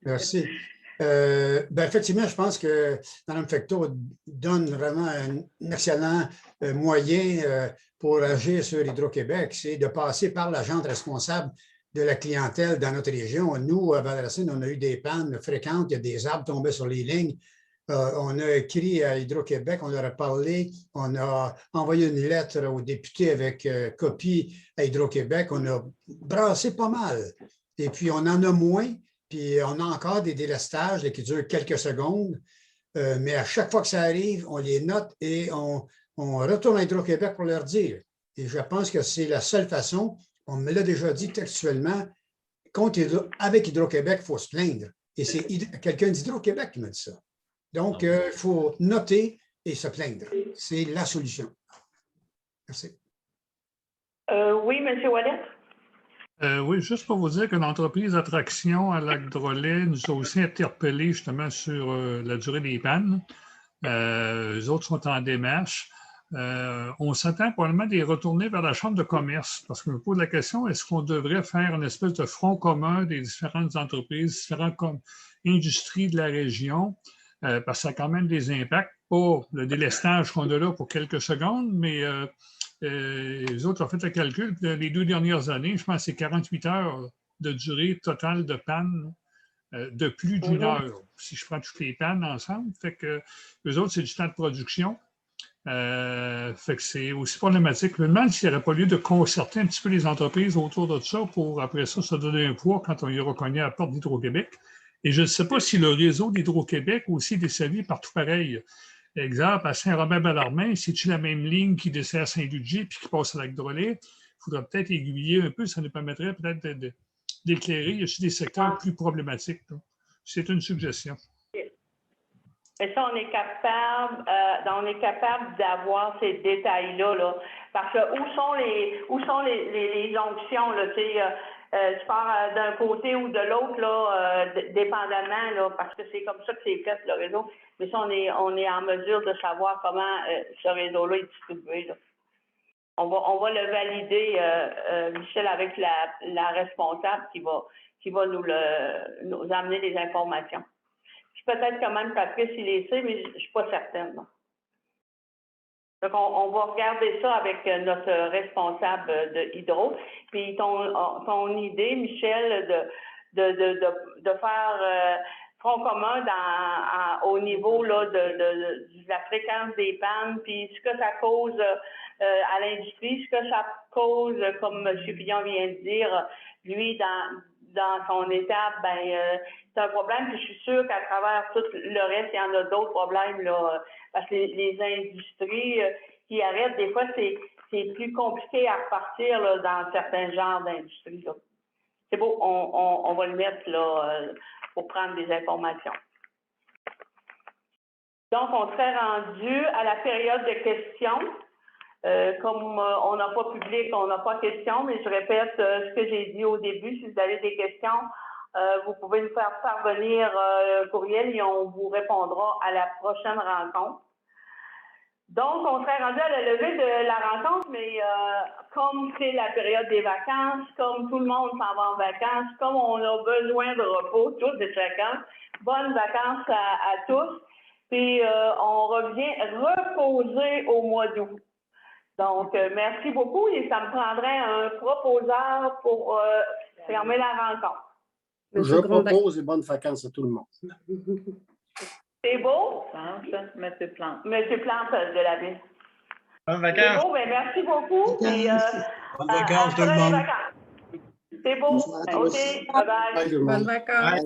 Merci. Effectivement, je pense que Mme Fecteau donne vraiment un excellent moyen pour agir sur Hydro-Québec, c'est de passer par l'agente responsable de la clientèle dans notre région. Nous, à Val-Racine, on a eu des pannes fréquentes, il y a des arbres tombés sur les lignes. On a écrit à Hydro-Québec, on leur a parlé, on a envoyé une lettre aux députés avec copie à Hydro-Québec. On a brassé pas mal. Et puis, on en a moins. Puis on a encore des délestages qui durent quelques secondes, mais à chaque fois que ça arrive, on les note et on retourne à Hydro-Québec pour leur dire. Et je pense que c'est la seule façon, on me l'a déjà dit textuellement, avec Hydro-Québec, il faut se plaindre. Et c'est quelqu'un d'Hydro-Québec qui m'a dit ça. Donc, il faut noter et se plaindre. C'est la solution. Merci. Oui, M. Ouellet. Oui, juste pour vous dire que l'entreprise Attraction à Lac-Drolet nous a aussi interpellés justement sur la durée des pannes. Les autres sont en démarche. On s'attend probablement de les retourner vers la Chambre de commerce parce qu'on me pose la question, est-ce qu'on devrait faire une espèce de front commun des différentes entreprises, différentes industries de la région, parce que ça a quand même des impacts, pas le délestage qu'on a là pour quelques secondes, mais les autres ont fait le calcul. Les 2 dernières années, je pense que c'est 48 heures de durée totale de panne de plus d'1 heure, si je prends toutes les pannes ensemble. Fait que eux autres, c'est du temps de production. Fait que c'est aussi problématique. Je me demande s'il n'y aurait pas lieu de concerter un petit peu les entreprises autour de ça pour, après ça, se donner un poids quand on y reconnaît à la porte d'Hydro-Québec. Et je ne sais pas si le réseau d'Hydro-Québec aussi est desservi partout pareil. Exemple, à Saint-Robert-Bellarmine, c'est-tu la même ligne qui dessert Saint-Ludger puis qui passe à Lac-Drolet? Il faudrait peut-être aiguiller un peu, ça nous permettrait peut-être d'éclairer. Il y a aussi des secteurs plus problématiques. C'est une suggestion. Mais ça, on est capable d'avoir ces détails-là, là, parce que où sont les jonctions, là, tu sais, tu pars d'un côté ou de l'autre, là, dépendamment, là, parce que c'est comme ça que c'est fait, le réseau. Mais ça, on est en mesure de savoir comment ce réseau-là est distribué, là. On va le valider, Michel, avec la responsable qui va nous amener des informations. Peut-être quand même Patrice, il les sait, mais je ne suis pas certaine. Non. Donc, on va regarder ça avec notre responsable de Hydro. Puis, ton idée, Michel, de faire front commun au niveau là, de la fréquence des pannes, puis ce que ça cause à l'industrie, ce que ça cause, comme M. Fillon vient de dire, lui, dans son étape, c'est un problème, puis je suis sûre qu'à travers tout le reste, il y en a d'autres problèmes, là, parce que les industries qui arrêtent, des fois, c'est plus compliqué à repartir là, dans certains genres d'industries. C'est beau, on va le mettre là, pour prendre des informations. Donc, on serait rendu à la période de questions. Comme on n'a pas public, on n'a pas de questions, mais je répète ce que j'ai dit au début. Si vous avez des questions, vous pouvez nous faire parvenir un courriel et on vous répondra à la prochaine rencontre. Donc, on serait rendu à la levée de la rencontre, mais comme c'est la période des vacances, comme tout le monde s'en va en vacances, comme on a besoin de repos, tous et chacun, bonnes vacances à tous. Puis, on revient reposer au mois d'août. Donc, merci beaucoup et ça me prendrait un proposeur pour fermer la rencontre. Je propose des bonnes vacances à tout le monde. C'est beau? Monsieur Plante. Monsieur Plante de la ville. Bonnes vacances. C'est beau, bien, merci beaucoup. Et, bonnes vacances tout le monde. C'est beau. OK, bye-bye. Bonnes vacances.